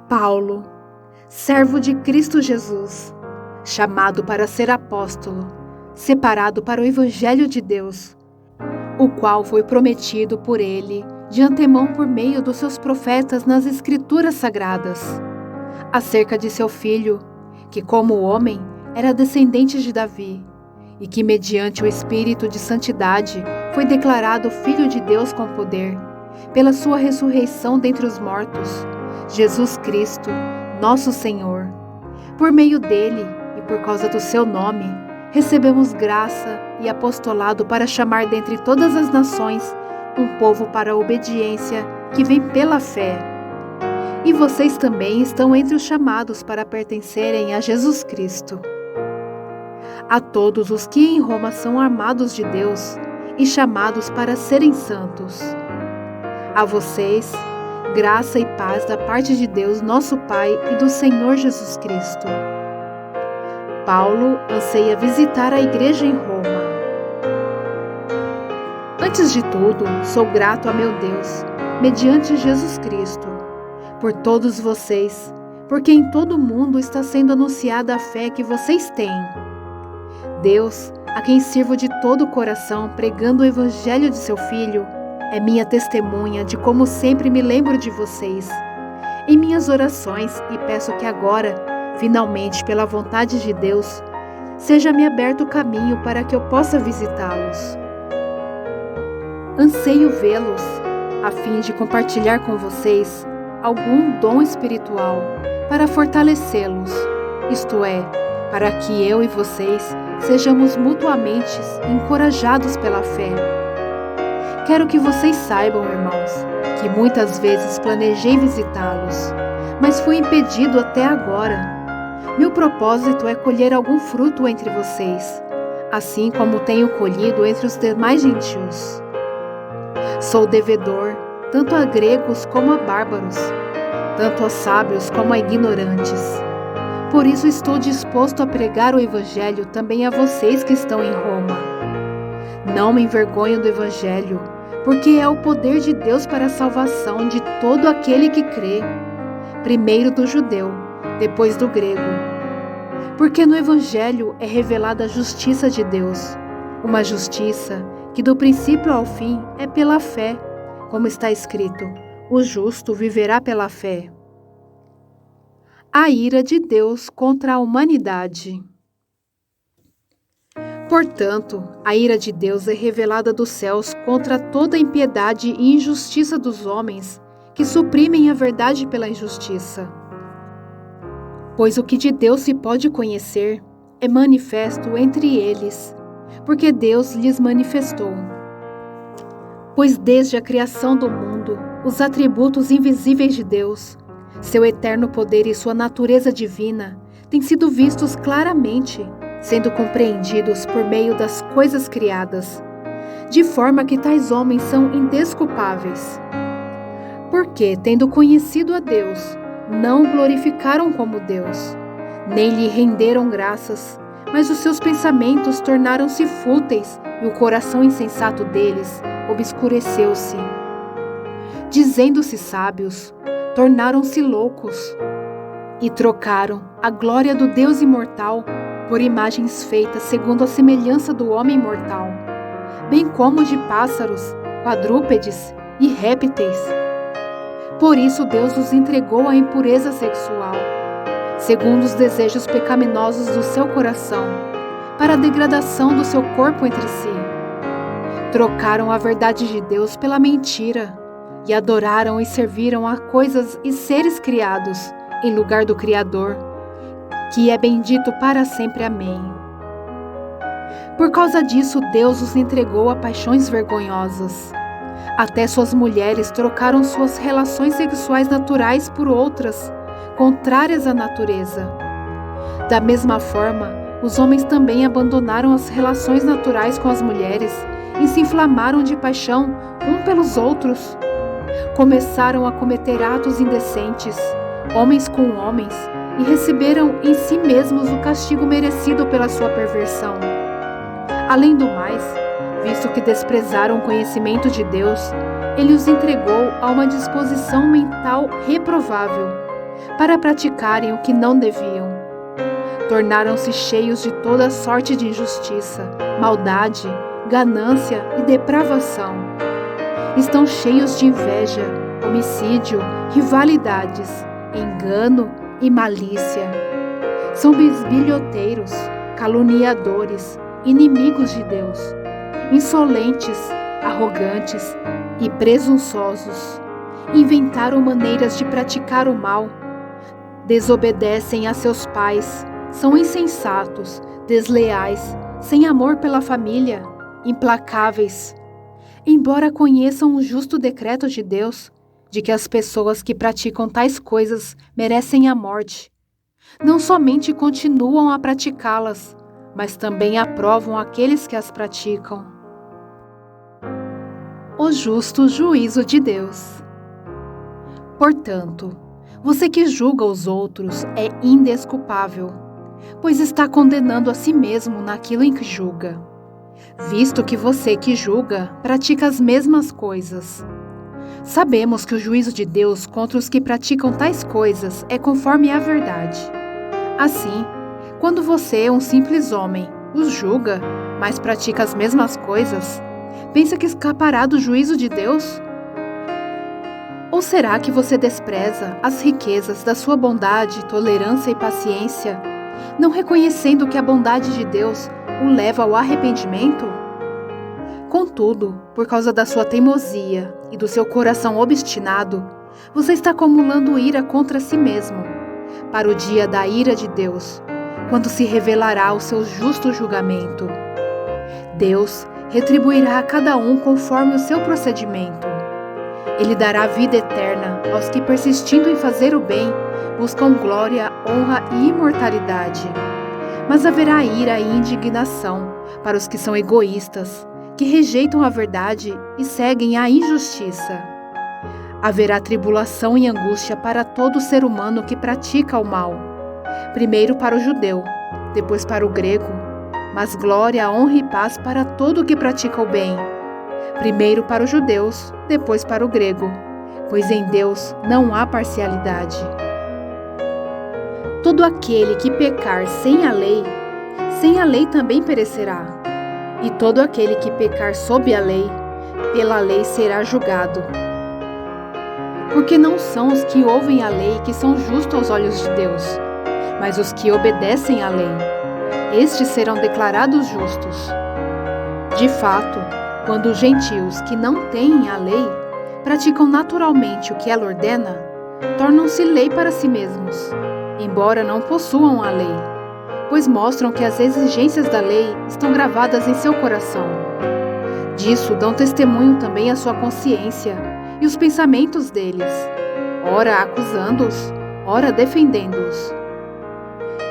Paulo, servo de Cristo Jesus, chamado para ser apóstolo, separado para o Evangelho de Deus, o qual foi prometido por ele de antemão por meio dos seus profetas nas Escrituras Sagradas, acerca de seu filho, que como homem era descendente de Davi, e que mediante o Espírito de Santidade foi declarado Filho de Deus com poder, pela sua ressurreição dentre os mortos, Jesus Cristo, nosso Senhor. Por meio dele e por causa do seu nome, recebemos graça e apostolado para chamar dentre todas as nações um povo para a obediência que vem pela fé. E vocês também estão entre os chamados para pertencerem a Jesus Cristo. A todos os que em Roma são amados de Deus e chamados para serem santos. A vocês, graça e paz da parte de Deus, nosso Pai, e do Senhor Jesus Cristo. Paulo anseia visitar a igreja em Roma. Antes de tudo, sou grato a meu Deus, mediante Jesus Cristo, por todos vocês, porque em todo o mundo está sendo anunciada a fé que vocês têm. Deus, a quem sirvo de todo o coração pregando o Evangelho de seu Filho, é minha testemunha de como sempre me lembro de vocês, em minhas orações, e peço que agora, finalmente pela vontade de Deus, seja-me aberto o caminho para que eu possa visitá-los. Anseio vê-los, a fim de compartilhar com vocês algum dom espiritual para fortalecê-los, isto é, para que eu e vocês sejamos mutuamente encorajados pela fé. Quero que vocês saibam, irmãos, que muitas vezes planejei visitá-los, mas fui impedido até agora. Meu propósito é colher algum fruto entre vocês, assim como tenho colhido entre os demais gentios. Sou devedor, tanto a gregos como a bárbaros, tanto a sábios como a ignorantes. Por isso estou disposto a pregar o Evangelho também a vocês que estão em Roma. Não me envergonho do Evangelho, porque é o poder de Deus para a salvação de todo aquele que crê, primeiro do judeu, depois do grego. Porque no Evangelho é revelada a justiça de Deus, uma justiça que do princípio ao fim é pela fé, como está escrito, o justo viverá pela fé. A ira de Deus contra a humanidade. Portanto, a ira de Deus é revelada dos céus contra toda a impiedade e injustiça dos homens que suprimem a verdade pela injustiça. Pois o que de Deus se pode conhecer é manifesto entre eles, porque Deus lhes manifestou. Pois desde a criação do mundo, os atributos invisíveis de Deus, seu eterno poder e sua natureza divina têm sido vistos claramente, sendo compreendidos por meio das coisas criadas, de forma que tais homens são indesculpáveis. Porque, tendo conhecido a Deus, não o glorificaram como Deus, nem lhe renderam graças, mas os seus pensamentos tornaram-se fúteis e o coração insensato deles obscureceu-se. Dizendo-se sábios, tornaram-se loucos e trocaram a glória do Deus imortal por imagens feitas segundo a semelhança do homem mortal, bem como de pássaros, quadrúpedes e répteis. Por isso Deus os entregou à impureza sexual, segundo os desejos pecaminosos do seu coração, para a degradação do seu corpo entre si. Trocaram a verdade de Deus pela mentira, e adoraram e serviram a coisas e seres criados, em lugar do Criador, que é bendito para sempre. Amém. Por causa disso, Deus os entregou a paixões vergonhosas. Até suas mulheres trocaram suas relações sexuais naturais por outras, contrárias à natureza. Da mesma forma, os homens também abandonaram as relações naturais com as mulheres e se inflamaram de paixão um pelos outros. Começaram a cometer atos indecentes, homens com homens, e receberam em si mesmos o castigo merecido pela sua perversão. Além do mais, visto que desprezaram o conhecimento de Deus, ele os entregou a uma disposição mental reprovável, para praticarem o que não deviam. Tornaram-se cheios de toda sorte de injustiça, maldade, ganância e depravação. Estão cheios de inveja, homicídio, rivalidades, engano e malícia. São bisbilhoteiros, caluniadores, inimigos de Deus, insolentes, arrogantes e presunçosos. Inventaram maneiras de praticar o mal. Desobedecem a seus pais, são insensatos, desleais, sem amor pela família, implacáveis. Embora conheçam o justo decreto de Deus, de que as pessoas que praticam tais coisas merecem a morte, não somente continuam a praticá-las, mas também aprovam aqueles que as praticam. O justo juízo de Deus. Portanto, você que julga os outros é indesculpável, pois está condenando a si mesmo naquilo em que julga, visto que você que julga pratica as mesmas coisas. Sabemos que o juízo de Deus contra os que praticam tais coisas é conforme a verdade. Assim, quando você, um simples homem, os julga, mas pratica as mesmas coisas, pensa que escapará do juízo de Deus? Ou será que você despreza as riquezas da sua bondade, tolerância e paciência, não reconhecendo que a bondade de Deus o leva ao arrependimento? Contudo, por causa da sua teimosia e do seu coração obstinado, você está acumulando ira contra si mesmo, para o dia da ira de Deus, quando se revelará o seu justo julgamento. Deus retribuirá a cada um conforme o seu procedimento. Ele dará vida eterna aos que, persistindo em fazer o bem, buscam glória, honra e imortalidade. Mas haverá ira e indignação para os que são egoístas, que rejeitam a verdade e seguem a injustiça. Haverá tribulação e angústia para todo ser humano que pratica o mal. Primeiro para o judeu, depois para o grego, mas glória, honra e paz para todo o que pratica o bem. Primeiro para os judeus, depois para o grego, pois em Deus não há parcialidade. Todo aquele que pecar sem a lei também perecerá. E todo aquele que pecar sob a lei, pela lei será julgado. Porque não são os que ouvem a lei que são justos aos olhos de Deus, mas os que obedecem à lei. Estes serão declarados justos. De fato, quando os gentios que não têm a lei praticam naturalmente o que ela ordena, tornam-se lei para si mesmos, embora não possuam a lei, pois mostram que as exigências da lei estão gravadas em seu coração. Disso dão testemunho também a sua consciência e os pensamentos deles, ora acusando-os, ora defendendo-os.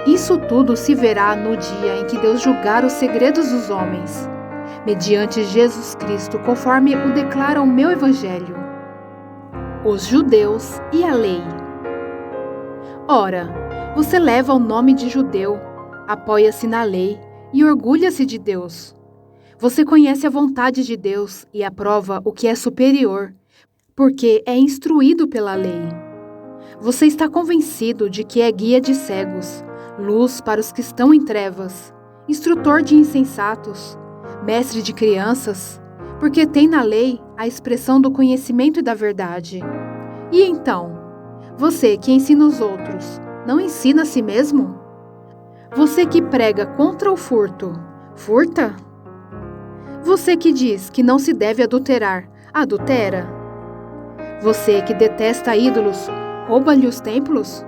Isso tudo se verá no dia em que Deus julgar os segredos dos homens, mediante Jesus Cristo, conforme o declara o meu Evangelho. Os judeus e a lei. Ora, você leva o nome de judeu, apoia-se na lei e orgulha-se de Deus. Você conhece a vontade de Deus e aprova o que é superior, porque é instruído pela lei. Você está convencido de que é guia de cegos, luz para os que estão em trevas, instrutor de insensatos, mestre de crianças, porque tem na lei a expressão do conhecimento e da verdade. E então, você que ensina os outros, não ensina a si mesmo? Você que prega contra o furto, furta? Você que diz que não se deve adulterar, adultera? Você que detesta ídolos, rouba-lhe os templos?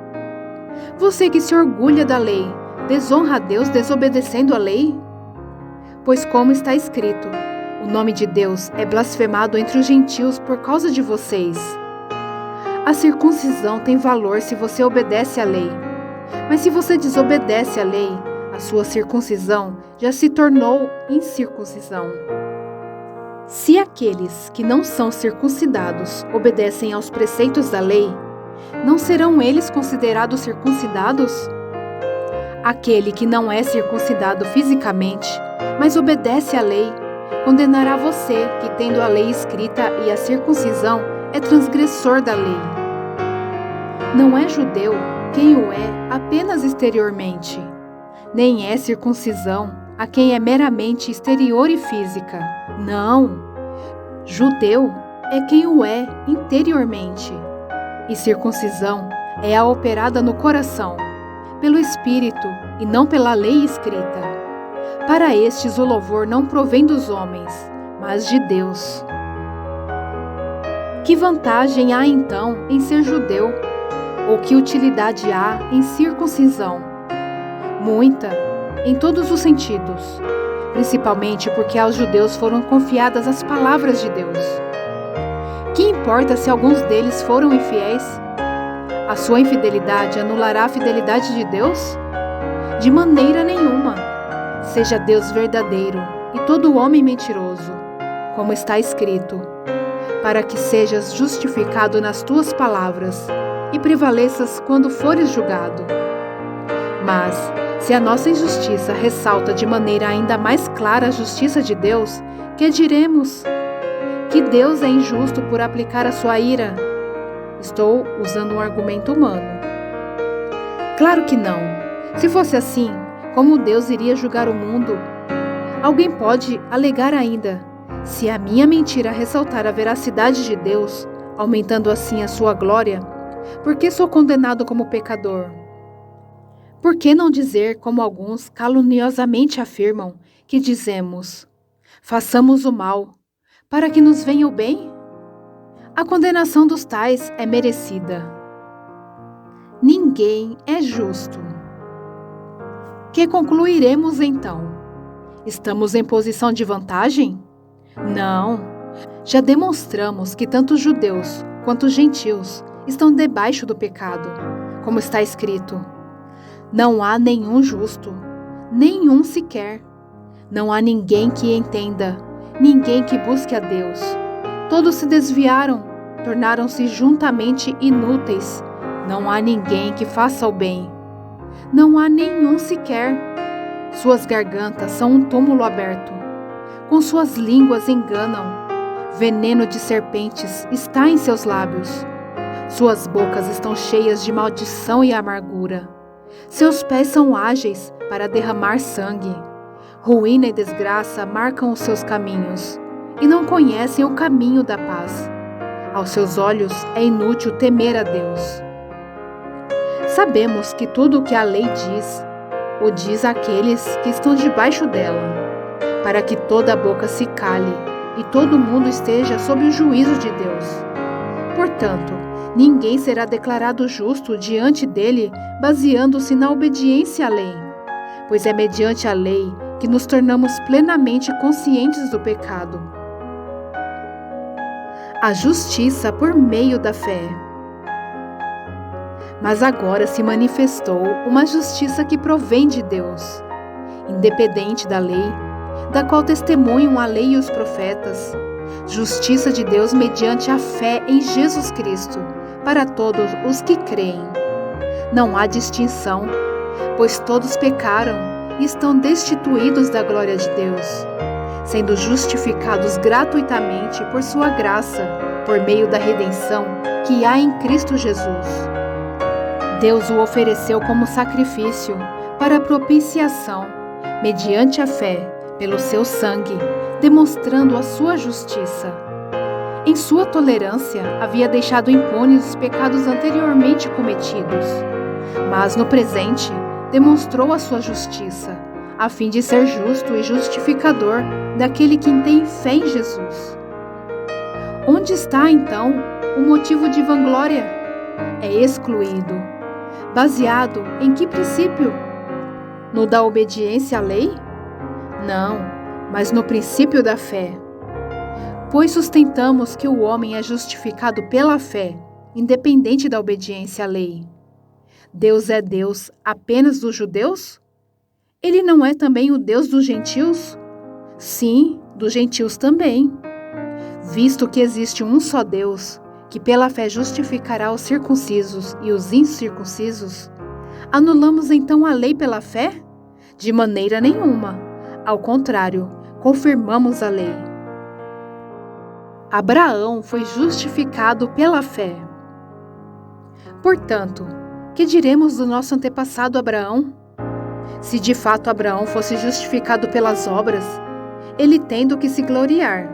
Você que se orgulha da lei, desonra a Deus desobedecendo a lei? Pois como está escrito, o nome de Deus é blasfemado entre os gentios por causa de vocês. A circuncisão tem valor se você obedece à lei, mas se você desobedece à lei, a sua circuncisão já se tornou incircuncisão. Se aqueles que não são circuncidados obedecem aos preceitos da lei, não serão eles considerados circuncidados? Aquele que não é circuncidado fisicamente, mas obedece à lei, condenará você que, tendo a lei escrita e a circuncisão, é transgressor da lei. Não é judeu quem o é apenas exteriormente, nem é circuncisão a quem é meramente exterior e física. Não, judeu é quem o é interiormente, e circuncisão é a operada no coração, pelo Espírito e não pela lei escrita. Para estes o louvor não provém dos homens, mas de Deus. Que vantagem há então em ser judeu? Ou que utilidade há em circuncisão? Muita, em todos os sentidos, principalmente porque aos judeus foram confiadas as palavras de Deus. Que importa se alguns deles foram infiéis? A sua infidelidade anulará a fidelidade de Deus? De maneira nenhuma. Seja Deus verdadeiro e todo homem mentiroso, como está escrito, para que sejas justificado nas tuas palavras e prevaleças quando fores julgado. Mas, se a nossa injustiça ressalta de maneira ainda mais clara a justiça de Deus, que diremos? Que Deus é injusto por aplicar a sua ira? Estou usando um argumento humano. Claro que não. Se fosse assim, como Deus iria julgar o mundo? Alguém pode alegar ainda: se a minha mentira ressaltar a veracidade de Deus, aumentando assim a sua glória, por que sou condenado como pecador? Por que não dizer, como alguns caluniosamente afirmam, que dizemos: façamos o mal, para que nos venha o bem? A condenação dos tais é merecida. Ninguém é justo. Que concluiremos então? Estamos em posição de vantagem? Não. Já demonstramos que tanto os judeus quanto os gentios estão debaixo do pecado, como está escrito: não há nenhum justo, nenhum sequer. Não há ninguém que entenda, ninguém que busque a Deus. Todos se desviaram, tornaram-se juntamente inúteis. Não há ninguém que faça o bem. Não há nenhum sequer. Suas gargantas são um túmulo aberto. Com suas línguas enganam. Veneno de serpentes está em seus lábios. Suas bocas estão cheias de maldição e amargura. Seus pés são ágeis para derramar sangue. Ruína e desgraça marcam os seus caminhos, e não conhecem o caminho da paz. Aos seus olhos é inútil temer a Deus. Sabemos que tudo o que a lei diz, o diz àqueles que estão debaixo dela, para que toda a boca se cale e todo mundo esteja sob o juízo de Deus. Portanto, ninguém será declarado justo diante dele baseando-se na obediência à lei, pois é mediante a lei que nos tornamos plenamente conscientes do pecado. A justiça por meio da fé. Mas agora se manifestou uma justiça que provém de Deus, independente da lei, da qual testemunham a lei e os profetas. Justiça de Deus mediante a fé em Jesus Cristo, para todos os que creem. Não há distinção, pois todos pecaram e estão destituídos da glória de Deus, sendo justificados gratuitamente por sua graça, por meio da redenção que há em Cristo Jesus. Deus o ofereceu como sacrifício para propiciação, mediante a fé, pelo seu sangue, demonstrando a sua justiça. Em sua tolerância, havia deixado impunes os pecados anteriormente cometidos, mas no presente demonstrou a sua justiça, a fim de ser justo e justificador daquele que tem fé em Jesus. Onde está, então, o motivo de vanglória? É excluído. Baseado em que princípio? No da obediência à lei? Não, mas no princípio da fé. Pois sustentamos que o homem é justificado pela fé, independente da obediência à lei. Deus é Deus apenas dos judeus? Ele não é também o Deus dos gentios? Sim, dos gentios também. Visto que existe um só Deus, que pela fé justificará os circuncisos e os incircuncisos, anulamos então a lei pela fé? De maneira nenhuma. Ao contrário, confirmamos a lei. Abraão foi justificado pela fé. Portanto, que diremos do nosso antepassado Abraão? Se de fato Abraão fosse justificado pelas obras, ele tem do que se gloriar,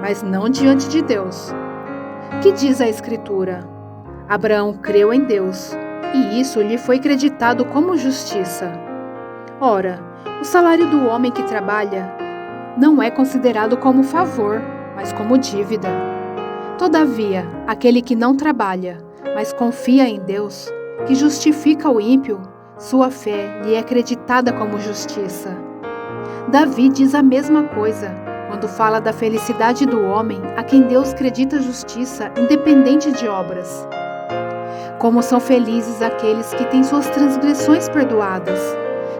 mas não diante de Deus. Que diz a Escritura? Abraão creu em Deus, e isso lhe foi creditado como justiça. Ora, o salário do homem que trabalha não é considerado como favor, mas como dívida. Todavia, aquele que não trabalha, mas confia em Deus, que justifica o ímpio, sua fé lhe é creditada como justiça. Davi diz a mesma coisa quando fala da felicidade do homem a quem Deus credita justiça independente de obras. Como são felizes aqueles que têm suas transgressões perdoadas,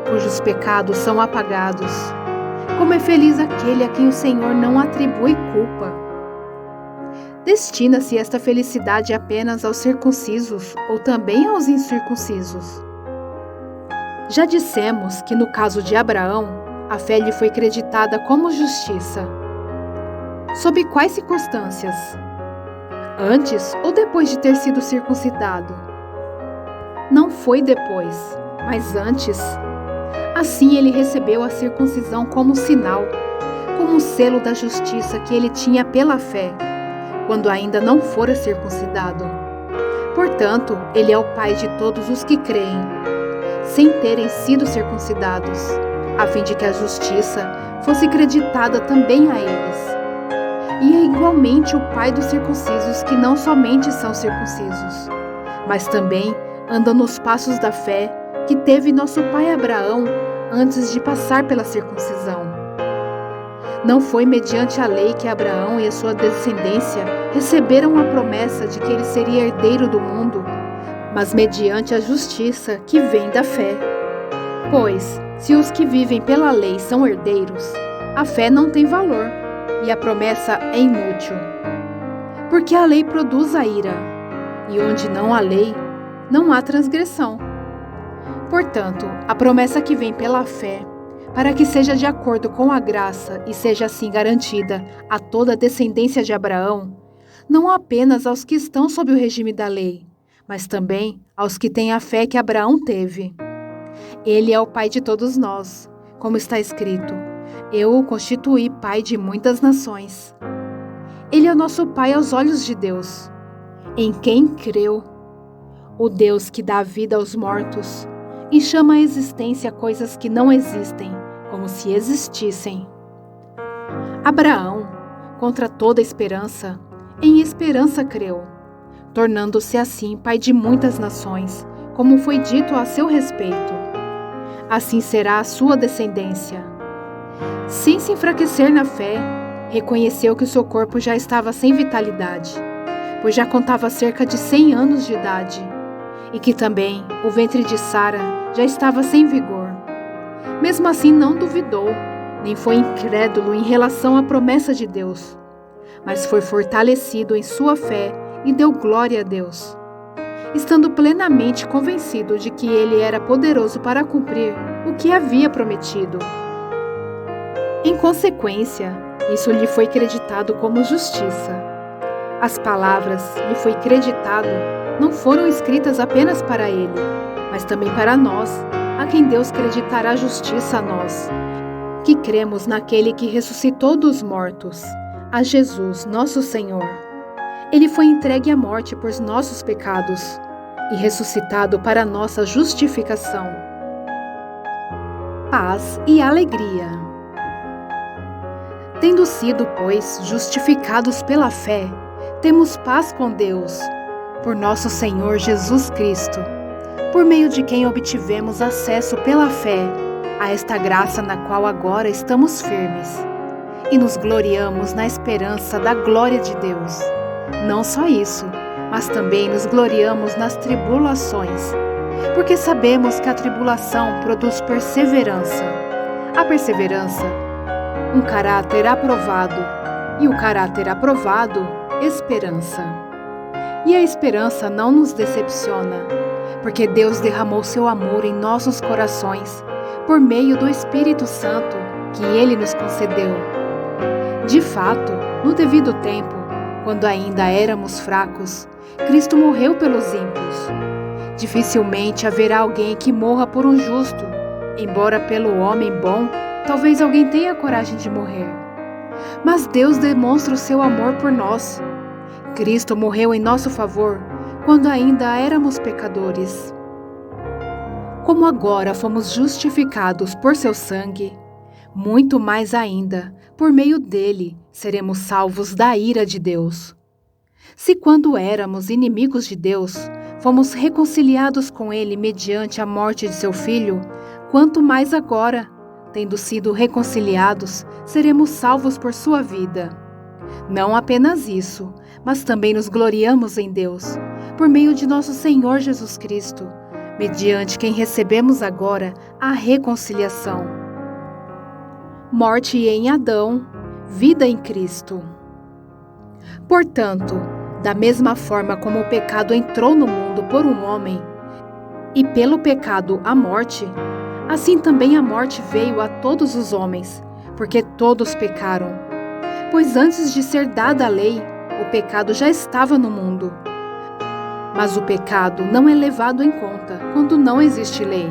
cujos pecados são apagados. Como é feliz aquele a quem o Senhor não atribui culpa. Destina-se esta felicidade apenas aos circuncisos ou também aos incircuncisos? Já dissemos que no caso de Abraão, a fé lhe foi creditada como justiça. Sob quais circunstâncias? Antes ou depois de ter sido circuncidado? Não foi depois, mas antes. Assim ele recebeu a circuncisão como sinal, como selo da justiça que ele tinha pela fé, quando ainda não fora circuncidado. Portanto, ele é o pai de todos os que creem, sem terem sido circuncidados, a fim de que a justiça fosse creditada também a eles. E é igualmente o pai dos circuncisos que não somente são circuncisos, mas também andam nos passos da fé que teve nosso pai Abraão antes de passar pela circuncisão. Não foi mediante a lei que Abraão e a sua descendência receberam a promessa de que ele seria herdeiro do mundo, mas mediante a justiça que vem da fé. Pois, se os que vivem pela lei são herdeiros, a fé não tem valor e a promessa é inútil. Porque a lei produz a ira, e onde não há lei, não há transgressão. Portanto, a promessa que vem pela fé, para que seja de acordo com a graça e seja assim garantida a toda a descendência de Abraão, não apenas aos que estão sob o regime da lei, mas também aos que têm a fé que Abraão teve. Ele é o pai de todos nós, como está escrito: eu o constituí pai de muitas nações. Ele é o nosso pai aos olhos de Deus, em quem creu, o Deus que dá vida aos mortos e chama à existência coisas que não existem, como se existissem. Abraão, contra toda esperança, em esperança creu, tornando-se assim pai de muitas nações, como foi dito a seu respeito. Assim será a sua descendência. Sem se enfraquecer na fé, reconheceu que o seu corpo já estava sem vitalidade, pois já contava cerca de 100 anos de idade, e que também o ventre de Sara já estava sem vigor. Mesmo assim não duvidou, nem foi incrédulo em relação à promessa de Deus, mas foi fortalecido em sua fé e deu glória a Deus, estando plenamente convencido de que ele era poderoso para cumprir o que havia prometido. Em consequência, isso lhe foi creditado como justiça. As palavras lhe foi creditado não foram escritas apenas para ele, mas também para nós, a quem Deus creditará justiça a nós, que cremos naquele que ressuscitou dos mortos, a Jesus, nosso Senhor. Ele foi entregue à morte por nossos pecados e ressuscitado para nossa justificação. Paz e alegria. Tendo sido, pois, justificados pela fé, temos paz com Deus, por nosso Senhor Jesus Cristo, por meio de quem obtivemos acesso pela fé a esta graça na qual agora estamos firmes, e nos gloriamos na esperança da glória de Deus. Não só isso, mas também nos gloriamos nas tribulações, porque sabemos que a tribulação produz perseverança. A perseverança, um caráter aprovado, e o caráter aprovado, esperança. E a esperança não nos decepciona, porque Deus derramou seu amor em nossos corações, por meio do Espírito Santo que Ele nos concedeu. De fato, no devido tempo, quando ainda éramos fracos, Cristo morreu pelos ímpios. Dificilmente haverá alguém que morra por um justo, embora pelo homem bom, talvez alguém tenha coragem de morrer. Mas Deus demonstra o seu amor por nós. Cristo morreu em nosso favor quando ainda éramos pecadores. Como agora fomos justificados por seu sangue, muito mais ainda, por meio dele, seremos salvos da ira de Deus. Se quando éramos inimigos de Deus, fomos reconciliados com ele mediante a morte de seu Filho, quanto mais agora, tendo sido reconciliados, seremos salvos por sua vida. Não apenas isso, mas também nos gloriamos em Deus, por meio de nosso Senhor Jesus Cristo, mediante quem recebemos agora a reconciliação. Morte em Adão, vida em Cristo. Portanto, da mesma forma como o pecado entrou no mundo por um homem, e pelo pecado a morte, assim também a morte veio a todos os homens, porque todos pecaram. Pois antes de ser dada a lei, o pecado já estava no mundo. Mas o pecado não é levado em conta quando não existe lei.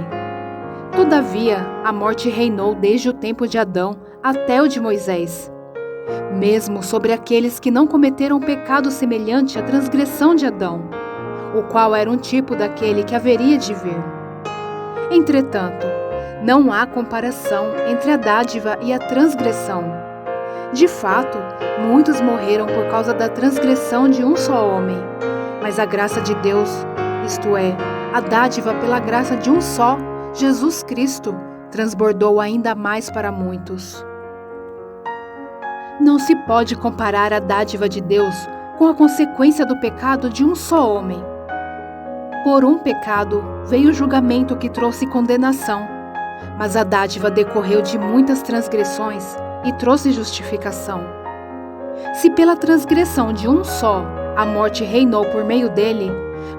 Todavia, a morte reinou desde o tempo de Adão até o de Moisés, mesmo sobre aqueles que não cometeram pecado semelhante à transgressão de Adão, o qual era um tipo daquele que haveria de vir. Entretanto, não há comparação entre a dádiva e a transgressão. De fato, muitos morreram por causa da transgressão de um só homem, mas a graça de Deus, isto é, a dádiva pela graça de um só, Jesus Cristo, transbordou ainda mais para muitos. Não se pode comparar a dádiva de Deus com a consequência do pecado de um só homem. Por um pecado veio o julgamento que trouxe condenação, mas a dádiva decorreu de muitas transgressões e trouxe justificação. Se pela transgressão de um só a morte reinou por meio dele,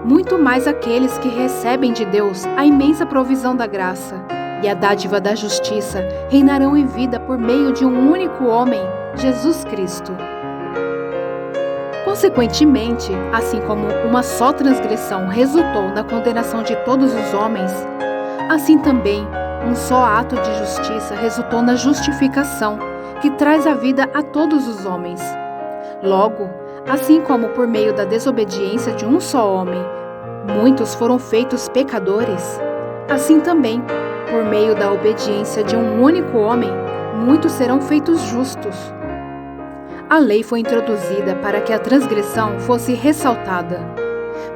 muito mais aqueles que recebem de Deus a imensa provisão da graça e a dádiva da justiça reinarão em vida por meio de um único homem, Jesus Cristo. Consequentemente, assim como uma só transgressão resultou na condenação de todos os homens, assim também um só ato de justiça resultou na justificação, que traz a vida a todos os homens. Logo, assim como por meio da desobediência de um só homem, muitos foram feitos pecadores, assim também, por meio da obediência de um único homem, muitos serão feitos justos. A lei foi introduzida para que a transgressão fosse ressaltada,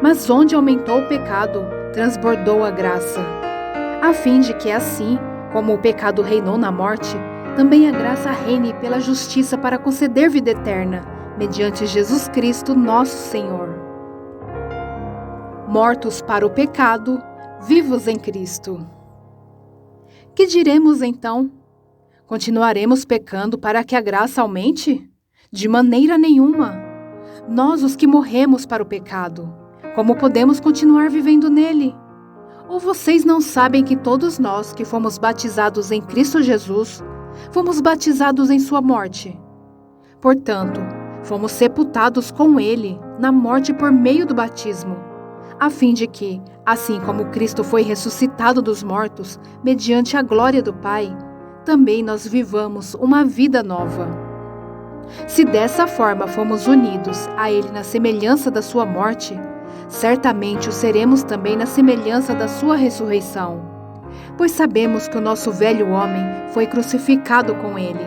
mas onde aumentou o pecado, transbordou a graça, a fim de que assim, como o pecado reinou na morte, também a graça reine pela justiça para conceder vida eterna, mediante Jesus Cristo, nosso Senhor. Mortos para o pecado, vivos em Cristo. Que diremos então? Continuaremos pecando para que a graça aumente? De maneira nenhuma. Nós, os que morremos para o pecado, como podemos continuar vivendo nele? Ou vocês não sabem que todos nós que fomos batizados em Cristo Jesus, fomos batizados em sua morte? Portanto, fomos sepultados com ele na morte por meio do batismo, a fim de que, assim como Cristo foi ressuscitado dos mortos, mediante a glória do Pai, também nós vivamos uma vida nova. Se dessa forma fomos unidos a ele na semelhança da sua morte, certamente o seremos também na semelhança da sua ressurreição. Pois sabemos que o nosso velho homem foi crucificado com ele,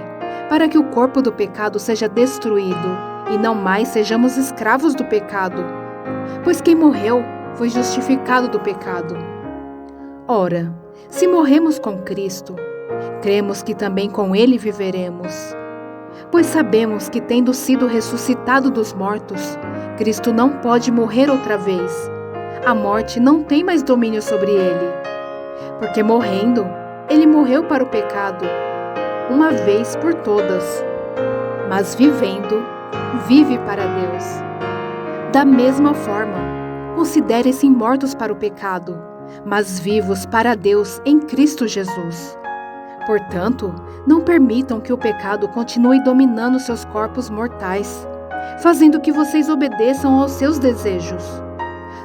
para que o corpo do pecado seja destruído e não mais sejamos escravos do pecado. Pois quem morreu foi justificado do pecado. Ora, se morremos com Cristo, cremos que também com ele viveremos. Pois sabemos que, tendo sido ressuscitado dos mortos, Cristo não pode morrer outra vez. A morte não tem mais domínio sobre ele. Porque morrendo, ele morreu para o pecado, uma vez por todas. Mas vivendo, vive para Deus. Da mesma forma, considerem-se mortos para o pecado, mas vivos para Deus em Cristo Jesus. Portanto, não permitam que o pecado continue dominando seus corpos mortais, fazendo que vocês obedeçam aos seus desejos.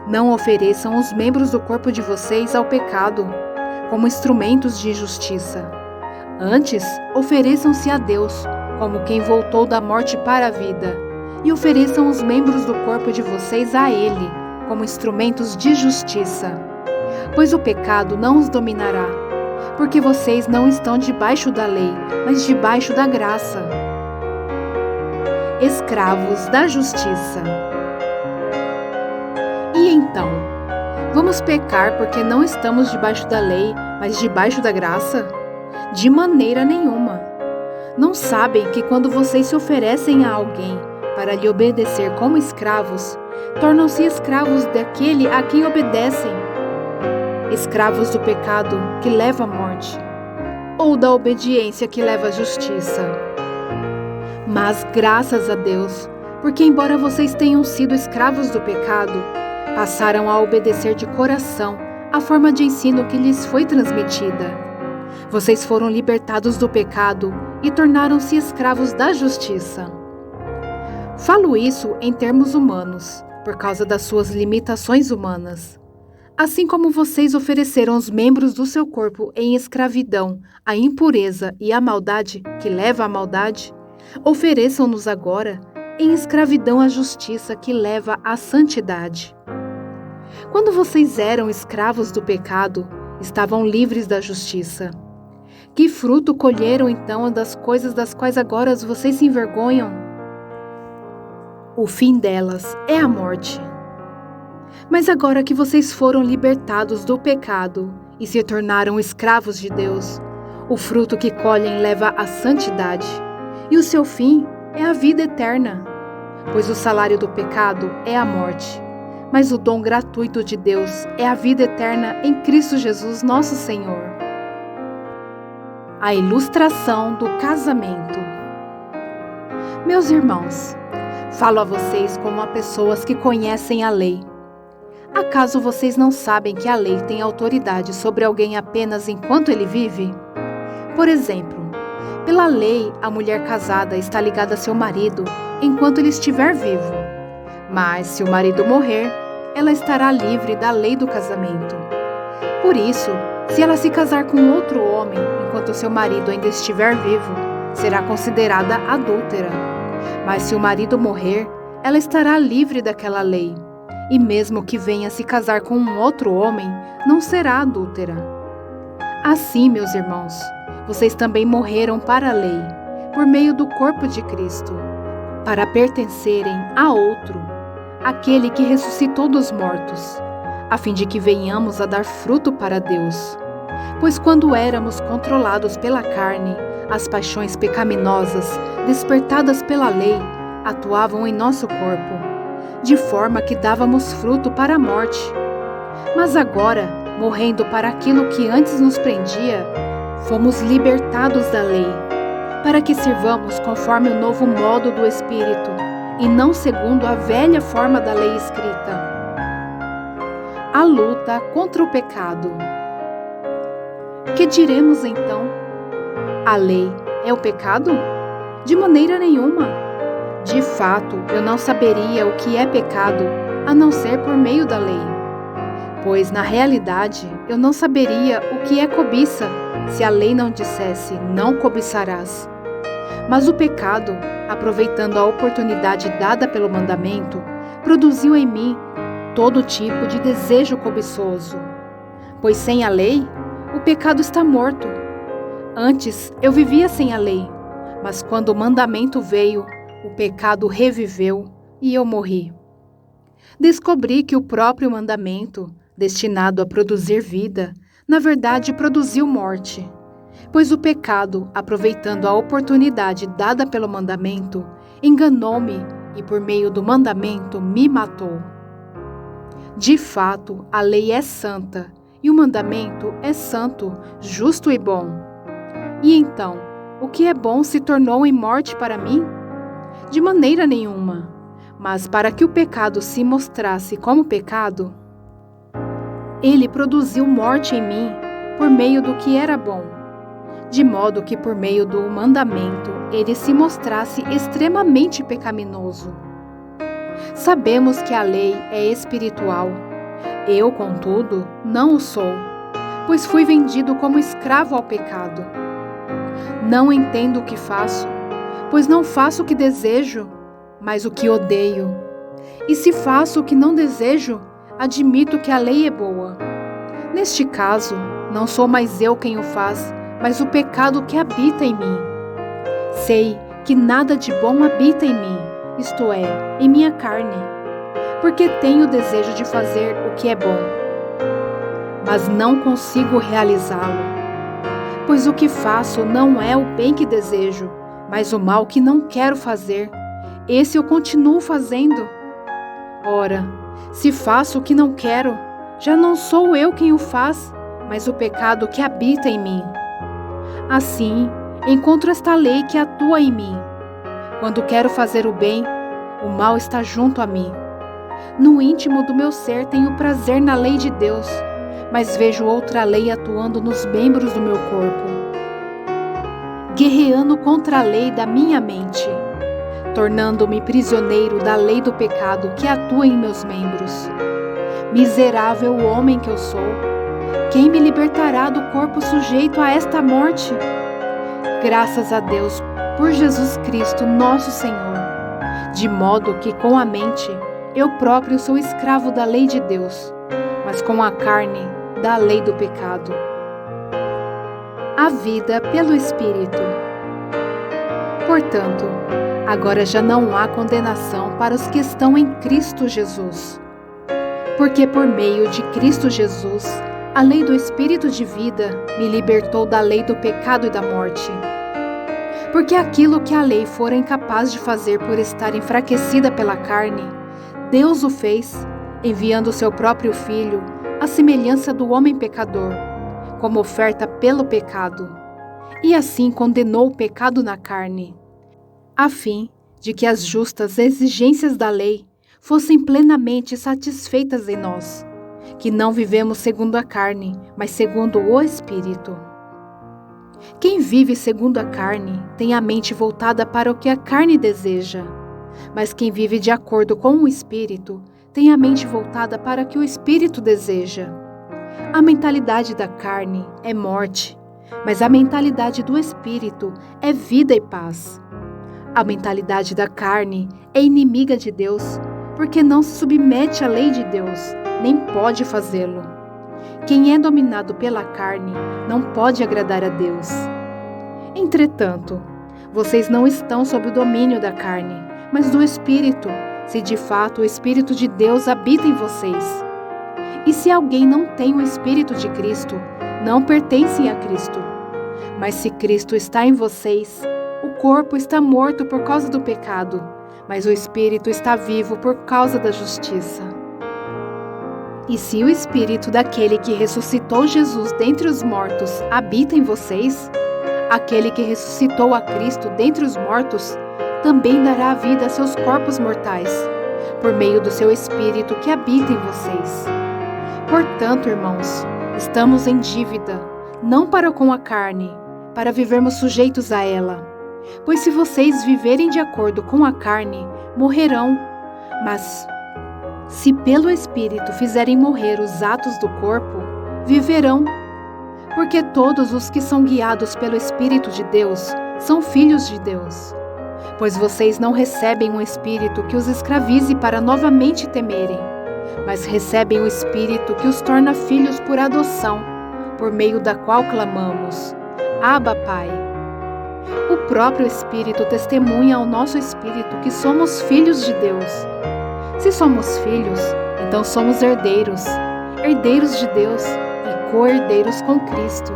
Não ofereçam os membros do corpo de vocês ao pecado, como instrumentos de injustiça. Antes, ofereçam-se a Deus, como quem voltou da morte para a vida, e ofereçam os membros do corpo de vocês a Ele, como instrumentos de justiça. Pois o pecado não os dominará, porque vocês não estão debaixo da lei, mas debaixo da graça. Escravos da justiça. E então, vamos pecar porque não estamos debaixo da lei, mas debaixo da graça? De maneira nenhuma. Não sabem que quando vocês se oferecem a alguém para lhe obedecer como escravos, tornam-se escravos daquele a quem obedecem? Escravos do pecado que leva à morte, ou da obediência que leva à justiça? Mas graças a Deus, porque embora vocês tenham sido escravos do pecado, passaram a obedecer de coração a forma de ensino que lhes foi transmitida. Vocês foram libertados do pecado e tornaram-se escravos da justiça. Falo isso em termos humanos, por causa das suas limitações humanas. Assim como vocês ofereceram os membros do seu corpo em escravidão à impureza e à maldade que leva à maldade, ofereçam-nos agora em escravidão à justiça que leva à santidade. Quando vocês eram escravos do pecado, estavam livres da justiça. Que fruto colheram então das coisas das quais agora vocês se envergonham? O fim delas é a morte. Mas agora que vocês foram libertados do pecado e se tornaram escravos de Deus, o fruto que colhem leva à santidade, e o seu fim é a vida eterna. Pois o salário do pecado é a morte, mas o dom gratuito de Deus é a vida eterna em Cristo Jesus, nosso Senhor. A ilustração do casamento. Meus irmãos, falo a vocês como a pessoas que conhecem a lei. Acaso vocês não sabem que a lei tem autoridade sobre alguém apenas enquanto ele vive? Por exemplo, pela lei, a mulher casada está ligada a seu marido enquanto ele estiver vivo. Mas se o marido morrer, ela estará livre da lei do casamento. Por isso, se ela se casar com outro homem enquanto seu marido ainda estiver vivo, será considerada adúltera. Mas se o marido morrer, ela estará livre daquela lei. E mesmo que venha se casar com um outro homem, não será adúltera. Assim, meus irmãos, vocês também morreram para a lei, por meio do corpo de Cristo, para pertencerem a outro, aquele que ressuscitou dos mortos, a fim de que venhamos a dar fruto para Deus. Pois quando éramos controlados pela carne, as paixões pecaminosas, despertadas pela lei, atuavam em nosso corpo, de forma que dávamos fruto para a morte. Mas agora, morrendo para aquilo que antes nos prendia, fomos libertados da lei, para que sirvamos conforme o novo modo do Espírito, e não segundo a velha forma da lei escrita. A luta contra o pecado. Que diremos então? A lei é o pecado? De maneira nenhuma. De fato, eu não saberia o que é pecado, a não ser por meio da lei. Pois, na realidade, eu não saberia o que é cobiça, se a lei não dissesse, não cobiçarás. Mas o pecado, aproveitando a oportunidade dada pelo mandamento, produziu em mim todo tipo de desejo cobiçoso. Pois sem a lei, o pecado está morto. Antes, eu vivia sem a lei, mas quando o mandamento veio, o pecado reviveu e eu morri. Descobri que o próprio mandamento, destinado a produzir vida, na verdade produziu morte. Pois o pecado, aproveitando a oportunidade dada pelo mandamento, enganou-me e por meio do mandamento me matou. De fato, a lei é santa e o mandamento é santo, justo e bom. E então, o que é bom se tornou em morte para mim? De maneira nenhuma, mas para que o pecado se mostrasse como pecado, ele produziu morte em mim por meio do que era bom, de modo que por meio do mandamento ele se mostrasse extremamente pecaminoso. Sabemos que a lei é espiritual, Eu, contudo, não o sou, pois fui vendido como escravo ao pecado. Não entendo o que faço, pois não faço o que desejo, mas o que odeio. E se faço o que não desejo, admito que a lei é boa. Neste caso, não sou mais eu quem o faz, mas o pecado que habita em mim. Sei que nada de bom habita em mim, isto é, em minha carne, porque tenho o desejo de fazer o que é bom, mas não consigo realizá-lo. Pois o que faço não é o bem que desejo, mas o mal que não quero fazer. Esse eu continuo fazendo. Ora, se faço o que não quero, já não sou eu quem o faz, mas o pecado que habita em mim. Assim, encontro esta lei que atua em mim. Quando quero fazer o bem, o mal está junto a mim. No íntimo do meu ser tenho prazer na lei de Deus, mas vejo outra lei atuando nos membros do meu corpo, guerreando contra a lei da minha mente, tornando-me prisioneiro da lei do pecado que atua em meus membros. Miserável homem que eu sou, quem me libertará do corpo sujeito a esta morte? Graças a Deus por Jesus Cristo, nosso Senhor, de modo que com a mente eu próprio sou escravo da lei de Deus, mas com a carne da lei do pecado. A vida pelo Espírito. Portanto, agora já não há condenação para os que estão em Cristo Jesus. Porque por meio de Cristo Jesus, a lei do Espírito de vida me libertou da lei do pecado e da morte. Porque aquilo que a lei fora incapaz de fazer por estar enfraquecida pela carne, Deus o fez, enviando o seu próprio Filho, à semelhança do homem pecador, como oferta pelo pecado, e assim condenou o pecado na carne, a fim de que as justas exigências da lei fossem plenamente satisfeitas em nós, que não vivemos segundo a carne, mas segundo o Espírito. Quem vive segundo a carne tem a mente voltada para o que a carne deseja, mas quem vive de acordo com o Espírito tem a mente voltada para o que o Espírito deseja. A mentalidade da carne é morte, mas a mentalidade do Espírito é vida e paz. A mentalidade da carne é inimiga de Deus, porque não se submete à lei de Deus, nem pode fazê-lo. Quem é dominado pela carne não pode agradar a Deus. Entretanto, vocês não estão sob o domínio da carne, mas do Espírito, se de fato o Espírito de Deus habita em vocês. E se alguém não tem o Espírito de Cristo, não pertencem a Cristo. Mas se Cristo está em vocês, o corpo está morto por causa do pecado, mas o Espírito está vivo por causa da justiça. E se o Espírito daquele que ressuscitou Jesus dentre os mortos habita em vocês, aquele que ressuscitou a Cristo dentre os mortos também dará a vida a seus corpos mortais, por meio do seu Espírito que habita em vocês. Portanto, irmãos, estamos em dívida, não para com a carne, para vivermos sujeitos a ela. Pois se vocês viverem de acordo com a carne, morrerão. Mas se pelo Espírito fizerem morrer os atos do corpo, viverão. Porque todos os que são guiados pelo Espírito de Deus são filhos de Deus. Pois vocês não recebem um espírito que os escravize para novamente temerem, mas recebem o Espírito que os torna filhos por adoção, por meio da qual clamamos: Abba, Pai. O próprio Espírito testemunha ao nosso espírito que somos filhos de Deus. Se somos filhos, então somos herdeiros, herdeiros de Deus e co-herdeiros com Cristo.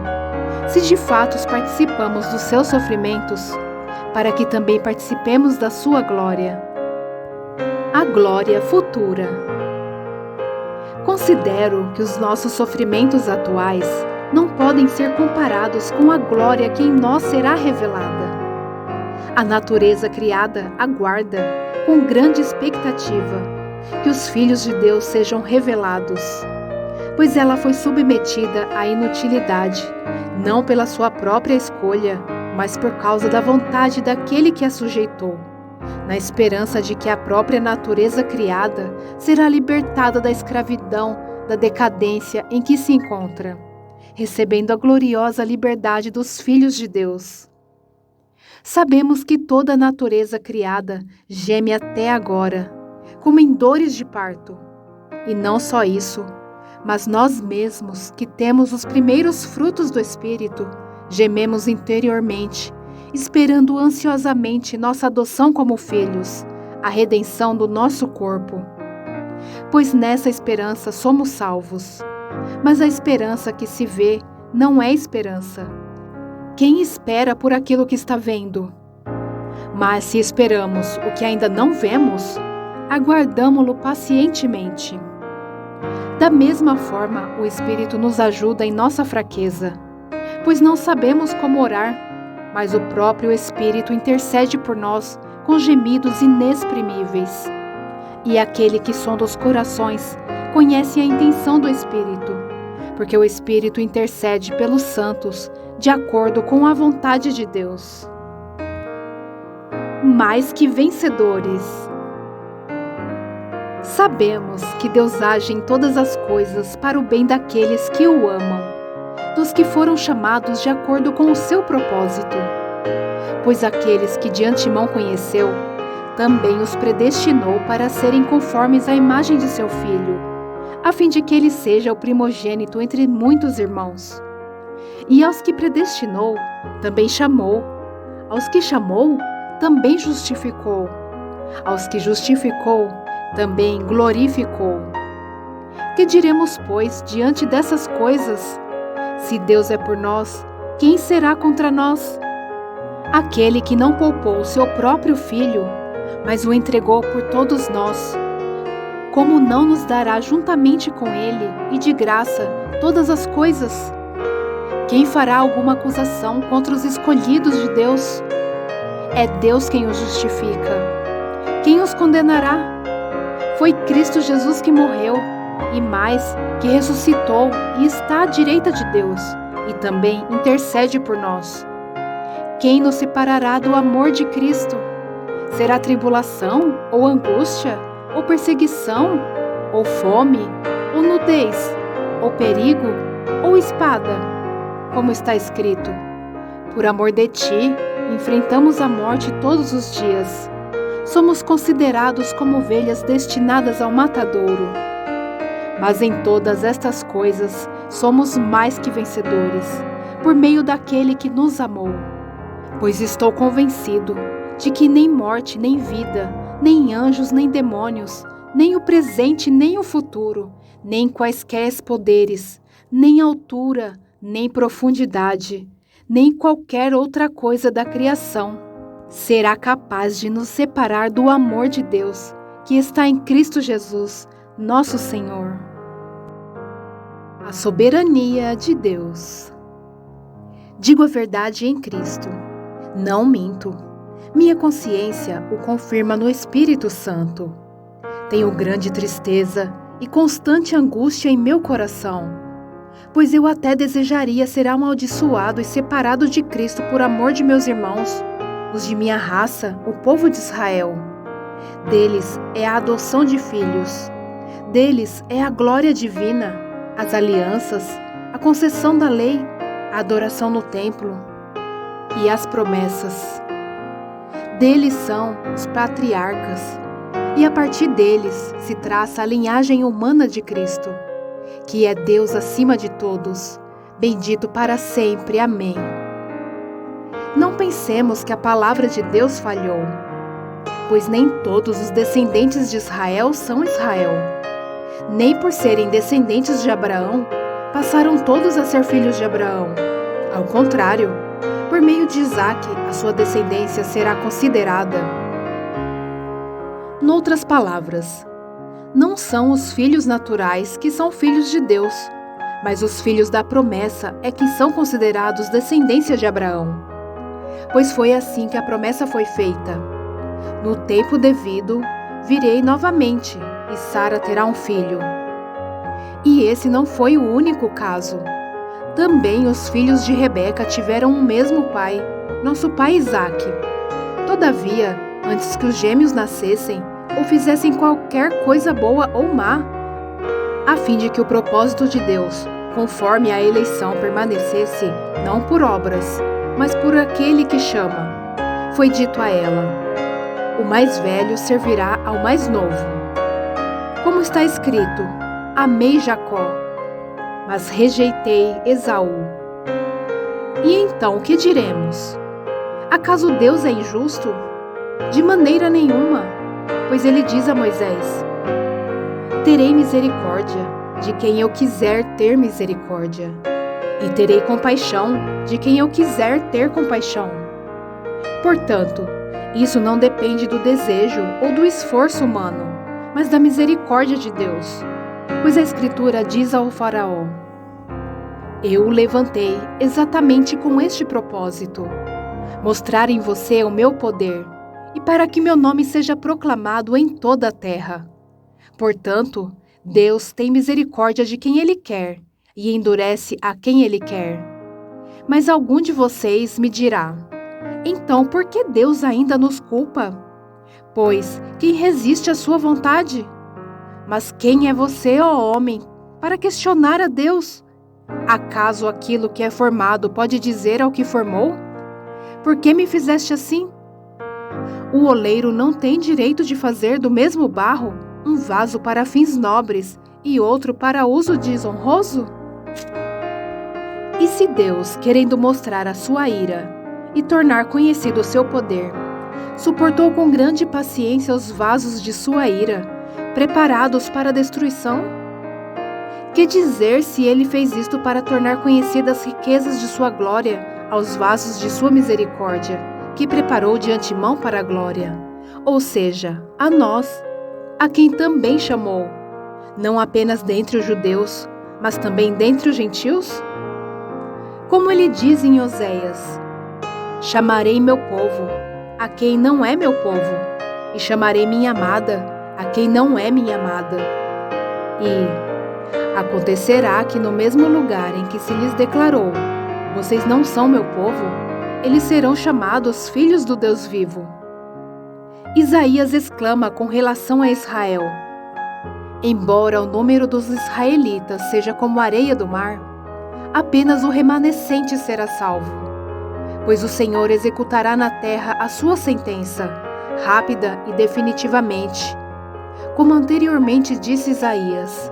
Se de fato participamos dos seus sofrimentos, para que também participemos da sua glória. A glória futura. Considero que os nossos sofrimentos atuais não podem ser comparados com a glória que em nós será revelada. A natureza criada aguarda, com grande expectativa, que os filhos de Deus sejam revelados, pois ela foi submetida à inutilidade, não pela sua própria escolha, mas por causa da vontade daquele que a sujeitou, na esperança de que a própria natureza criada será libertada da escravidão da decadência em que se encontra, recebendo a gloriosa liberdade dos filhos de Deus. Sabemos que toda a natureza criada geme até agora, como em dores de parto. E não só isso, mas nós mesmos, que temos os primeiros frutos do Espírito, gememos interiormente, esperando ansiosamente nossa adoção como filhos, a redenção do nosso corpo. Pois nessa esperança somos salvos. Mas a esperança que se vê não é esperança. Quem espera por aquilo que está vendo? Mas se esperamos o que ainda não vemos, aguardamo-lo pacientemente. Da mesma forma, o Espírito nos ajuda em nossa fraqueza, pois não sabemos como orar, mas o próprio Espírito intercede por nós com gemidos inexprimíveis. E aquele que sonda os corações conhece a intenção do Espírito, porque o Espírito intercede pelos santos de acordo com a vontade de Deus. Mais que vencedores. Sabemos que Deus age em todas as coisas para o bem daqueles que o amam, dos que foram chamados de acordo com o seu propósito. Pois aqueles que de antemão conheceu, também os predestinou para serem conformes à imagem de seu Filho, a fim de que ele seja o primogênito entre muitos irmãos. E aos que predestinou, também chamou. Aos que chamou, também justificou. Aos que justificou, também glorificou. Que diremos, pois, diante dessas coisas? Se Deus é por nós, quem será contra nós? Aquele que não poupou seu próprio Filho, mas o entregou por todos nós, como não nos dará juntamente com ele e de graça todas as coisas? Quem fará alguma acusação contra os escolhidos de Deus? É Deus quem os justifica. Quem os condenará? Foi Cristo Jesus que morreu, e mais, que ressuscitou e está à direita de Deus, e também intercede por nós. Quem nos separará do amor de Cristo? Será tribulação, ou angústia, ou perseguição, ou fome, ou nudez, ou perigo, ou espada? Como está escrito: por amor de ti, enfrentamos a morte todos os dias. Somos considerados como ovelhas destinadas ao matadouro. Mas em todas estas coisas somos mais que vencedores, por meio daquele que nos amou. Pois estou convencido de que nem morte, nem vida, nem anjos, nem demônios, nem o presente, nem o futuro, nem quaisquer poderes, nem altura, nem profundidade, nem qualquer outra coisa da criação será capaz de nos separar do amor de Deus, que está em Cristo Jesus, nosso Senhor. A soberania de Deus. Digo a verdade em Cristo, não minto. Minha consciência o confirma no Espírito Santo. Tenho grande tristeza e constante angústia em meu coração, pois eu até desejaria ser amaldiçoado e separado de Cristo por amor de meus irmãos, os de minha raça, o povo de Israel. Deles é a adoção de filhos. Deles é a glória divina, as alianças, a concessão da lei, a adoração no templo e as promessas. Deles são os patriarcas, e a partir deles se traça a linhagem humana de Cristo, que é Deus acima de todos, bendito para sempre. Amém. Não pensemos que a palavra de Deus falhou, pois nem todos os descendentes de Israel são Israel. Nem por serem descendentes de Abraão, passaram todos a ser filhos de Abraão. Ao contrário, por meio de Isaque, a sua descendência será considerada. Noutras palavras, não são os filhos naturais que são filhos de Deus, mas os filhos da promessa é que são considerados descendência de Abraão. Pois foi assim que a promessa foi feita: no tempo devido, virei novamente, e Sara terá um filho. E esse não foi o único caso. Também os filhos de Rebeca tiveram um mesmo pai, nosso pai Isaque. Todavia, antes que os gêmeos nascessem, ou fizessem qualquer coisa boa ou má, a fim de que o propósito de Deus, conforme a eleição, permanecesse não por obras, mas por aquele que chama. Foi dito a ela: o mais velho servirá ao mais novo. Como está escrito: amei Jacó, mas rejeitei Esaú. E então o que diremos? Acaso Deus é injusto? De maneira nenhuma, pois ele diz a Moisés: terei misericórdia de quem eu quiser ter misericórdia, e terei compaixão de quem eu quiser ter compaixão. Portanto, isso não depende do desejo ou do esforço humano, mas da misericórdia de Deus. Pois a Escritura diz ao Faraó: eu o levantei exatamente com este propósito, mostrar em você o meu poder, e para que meu nome seja proclamado em toda a terra. Portanto, Deus tem misericórdia de quem Ele quer, e endurece a quem Ele quer. Mas algum de vocês me dirá: então por que Deus ainda nos culpa? Pois quem resiste à sua vontade? Mas quem é você, ó homem, para questionar a Deus? Acaso aquilo que é formado pode dizer ao que formou: por que me fizeste assim? O oleiro não tem direito de fazer do mesmo barro um vaso para fins nobres e outro para uso desonroso? E se Deus, querendo mostrar a sua ira e tornar conhecido o seu poder, suportou com grande paciência os vasos de sua ira, preparados para a destruição? Que dizer se ele fez isto para tornar conhecidas as riquezas de sua glória aos vasos de sua misericórdia, que preparou de antemão para a glória, ou seja, a nós, a quem também chamou, não apenas dentre os judeus, mas também dentre os gentios? Como ele diz em Oséias: chamarei meu povo, a quem não é meu povo, e chamarei minha amada, a quem não é minha amada. E acontecerá que no mesmo lugar em que se lhes declarou: vocês não são meu povo, eles serão chamados filhos do Deus vivo. Isaías exclama com relação a Israel: embora o número dos israelitas seja como a areia do mar, apenas o remanescente será salvo. Pois o Senhor executará na terra a sua sentença, rápida e definitivamente. Como anteriormente disse Isaías: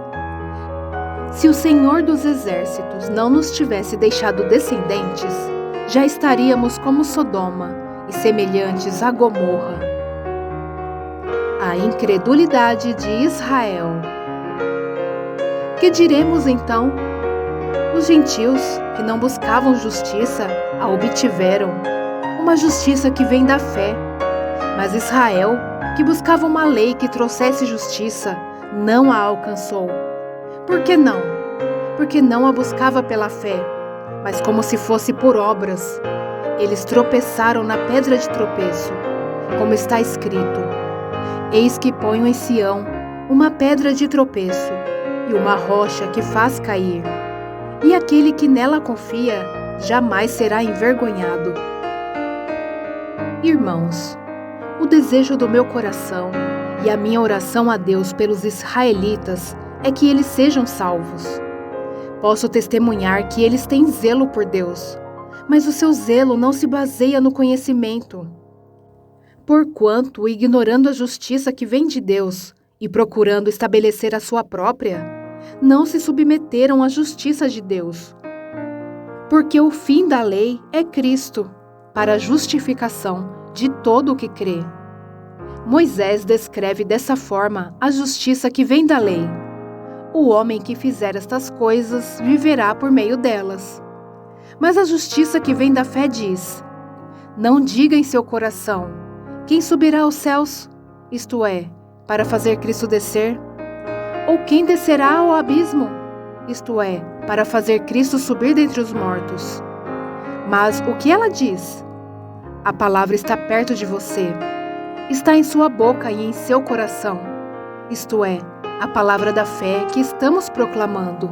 se o Senhor dos Exércitos não nos tivesse deixado descendentes, já estaríamos como Sodoma e semelhantes a Gomorra. A incredulidade de Israel. Que diremos então? Os gentios, que não buscavam justiça, a obtiveram, uma justiça que vem da fé. Mas Israel, que buscava uma lei que trouxesse justiça, não a alcançou. Por que não? Porque não a buscava pela fé, mas como se fosse por obras. Eles tropeçaram na pedra de tropeço, como está escrito: eis que ponho em Sião uma pedra de tropeço e uma rocha que faz cair, e aquele que nela confia jamais será envergonhado. Irmãos, o desejo do meu coração e a minha oração a Deus pelos israelitas é que eles sejam salvos. Posso testemunhar que eles têm zelo por Deus, mas o seu zelo não se baseia no conhecimento. Porquanto, ignorando a justiça que vem de Deus e procurando estabelecer a sua própria, não se submeteram à justiça de Deus. Porque o fim da lei é Cristo, para a justificação de todo o que crê. Moisés descreve dessa forma a justiça que vem da lei. O homem que fizer estas coisas viverá por meio delas. Mas a justiça que vem da fé diz: não diga em seu coração: quem subirá aos céus? Isto é, para fazer Cristo descer? Ou quem descerá ao abismo? Isto é, para fazer Cristo subir dentre os mortos. Mas o que ela diz? A palavra está perto de você. Está em sua boca e em seu coração. Isto é, a palavra da fé que estamos proclamando.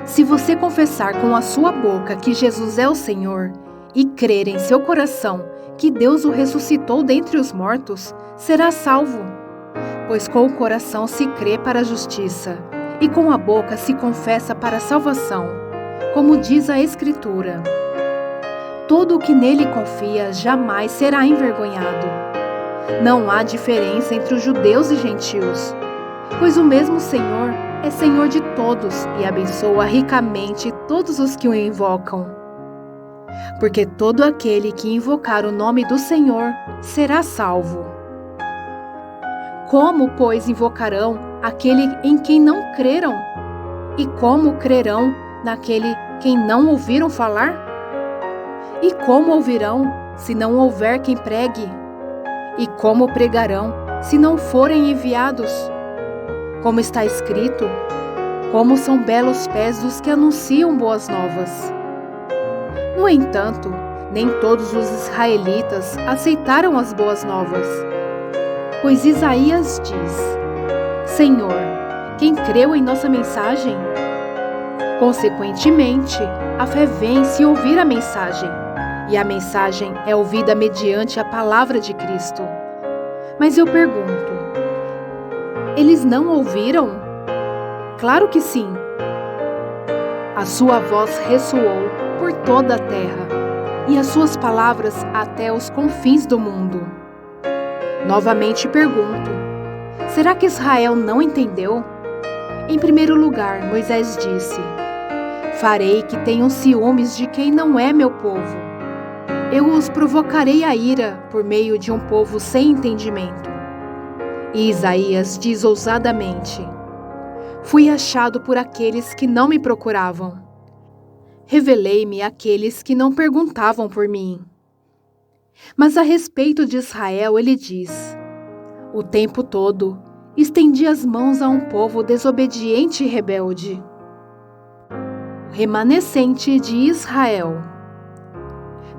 Se você confessar com a sua boca que Jesus é o Senhor e crer em seu coração que Deus o ressuscitou dentre os mortos, será salvo. Pois com o coração se crê para a justiça, e com a boca se confessa para a salvação, como diz a Escritura. Todo o que nele confia jamais será envergonhado. Não há diferença entre os judeus e gentios, pois o mesmo Senhor é Senhor de todos e abençoa ricamente todos os que o invocam. Porque todo aquele que invocar o nome do Senhor será salvo. Como, pois, invocarão aquele em quem não creram? E como crerão naquele quem não ouviram falar? E como ouvirão, se não houver quem pregue? E como pregarão, se não forem enviados? Como está escrito, como são belos pés dos que anunciam boas novas. No entanto, nem todos os israelitas aceitaram as boas novas. Pois Isaías diz: Senhor, quem creu em nossa mensagem? Consequentemente, a fé vem se ouvir a mensagem, e a mensagem é ouvida mediante a palavra de Cristo. Mas eu pergunto, eles não ouviram? Claro que sim. A sua voz ressoou por toda a terra, e as suas palavras até os confins do mundo. Novamente pergunto, será que Israel não entendeu? Em primeiro lugar, Moisés disse: farei que tenham ciúmes de quem não é meu povo. Eu os provocarei a ira por meio de um povo sem entendimento. E Isaías diz ousadamente: fui achado por aqueles que não me procuravam. Revelei-me àqueles que não perguntavam por mim. Mas a respeito de Israel ele diz: o tempo todo estendi as mãos a um povo desobediente e rebelde. O remanescente de Israel.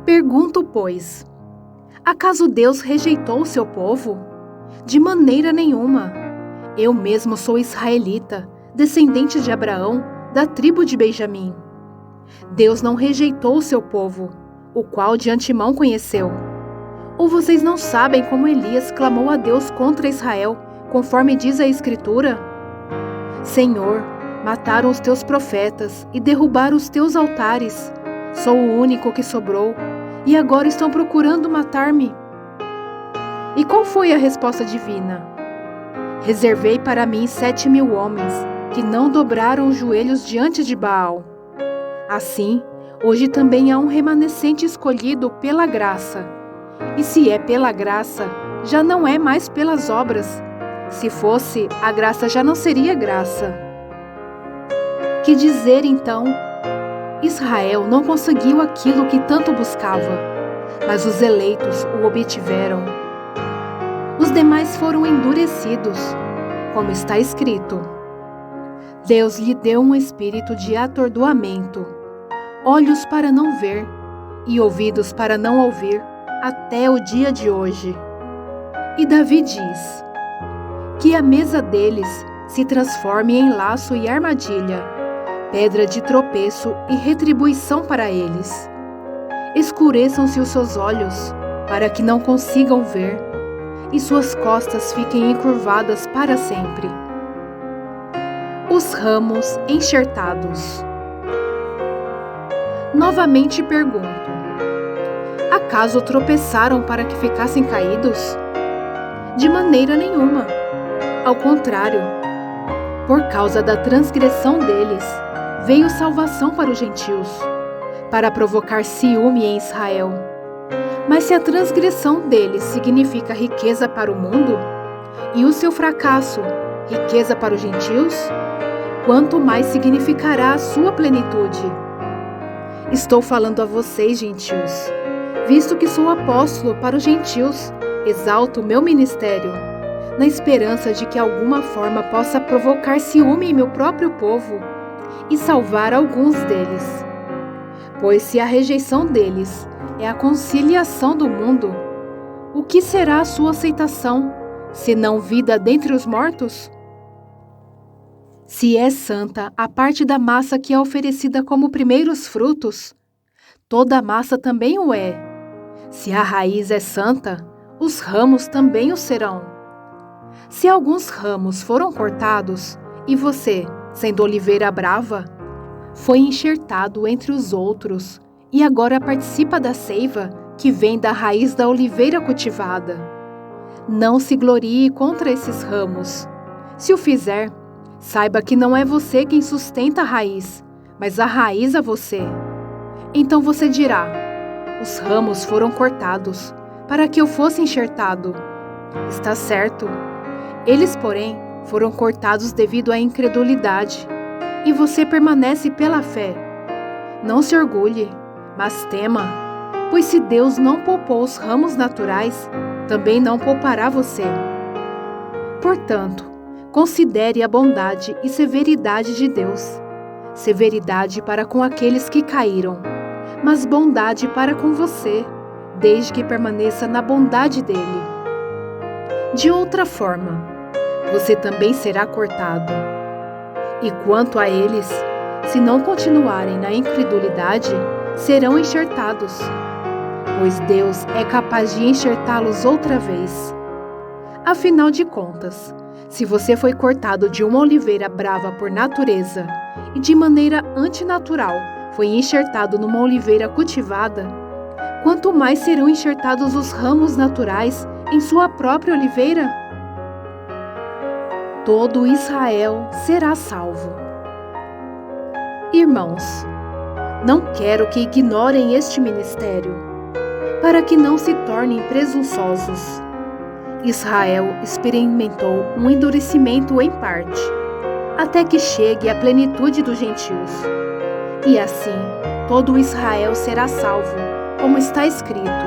Pergunto, pois, acaso Deus rejeitou o seu povo? De maneira nenhuma. Eu mesmo sou israelita, descendente de Abraão, da tribo de Benjamim. Deus não rejeitou o seu povo, o qual de antemão conheceu. Ou vocês não sabem como Elias clamou a Deus contra Israel, conforme diz a Escritura? Senhor, mataram os teus profetas e derrubaram os teus altares. Sou o único que sobrou, e agora estão procurando matar-me. E qual foi a resposta divina? Reservei para mim 7.000 homens, que não dobraram os joelhos diante de Baal. Assim, hoje também há um remanescente escolhido pela graça. E se é pela graça, já não é mais pelas obras. Se fosse, a graça já não seria graça. Que dizer então? Israel não conseguiu aquilo que tanto buscava, mas os eleitos o obtiveram. Os demais foram endurecidos, como está escrito. Deus lhe deu um espírito de atordoamento, olhos para não ver e ouvidos para não ouvir, até o dia de hoje. E Davi diz: que a mesa deles se transforme em laço e armadilha, pedra de tropeço e retribuição para eles. Escureçam-se os seus olhos, para que não consigam ver, e suas costas fiquem encurvadas para sempre. Os ramos enxertados. Novamente pergunto: acaso tropeçaram para que ficassem caídos? De maneira nenhuma. Ao contrário, por causa da transgressão deles, veio salvação para os gentios, para provocar ciúme em Israel. Mas se a transgressão deles significa riqueza para o mundo, e o seu fracasso, riqueza para os gentios, quanto mais significará a sua plenitude? Estou falando a vocês, gentios, visto que sou apóstolo para os gentios, exalto o meu ministério, na esperança de que alguma forma possa provocar ciúme em meu próprio povo e salvar alguns deles. Pois se a rejeição deles é a conciliação do mundo, o que será a sua aceitação, senão vida dentre os mortos? Se é santa a parte da massa que é oferecida como primeiros frutos, toda a massa também o é. Se a raiz é santa, os ramos também o serão. Se alguns ramos foram cortados, e você, sendo oliveira brava, foi enxertado entre os outros, e agora participa da seiva que vem da raiz da oliveira cultivada. Não se glorie contra esses ramos. Se o fizer, saiba que não é você quem sustenta a raiz, mas a raiz a você. Então você dirá: os ramos foram cortados, para que eu fosse enxertado. Está certo. Eles, porém, foram cortados devido à incredulidade, e você permanece pela fé. Não se orgulhe, mas tema, pois se Deus não poupou os ramos naturais, também não poupará você. Portanto, considere a bondade e severidade de Deus. Severidade para com aqueles que caíram, mas bondade para com você, desde que permaneça na bondade dele. De outra forma, você também será cortado. E quanto a eles, se não continuarem na incredulidade, serão enxertados, pois Deus é capaz de enxertá-los outra vez. Afinal de contas, se você foi cortado de uma oliveira brava por natureza e de maneira antinatural foi enxertado numa oliveira cultivada, quanto mais serão enxertados os ramos naturais em sua própria oliveira? Todo Israel será salvo. Irmãos, não quero que ignorem este ministério, para que não se tornem presunçosos. Israel experimentou um endurecimento em parte, até que chegue a plenitude dos gentios. E assim, todo Israel será salvo, como está escrito: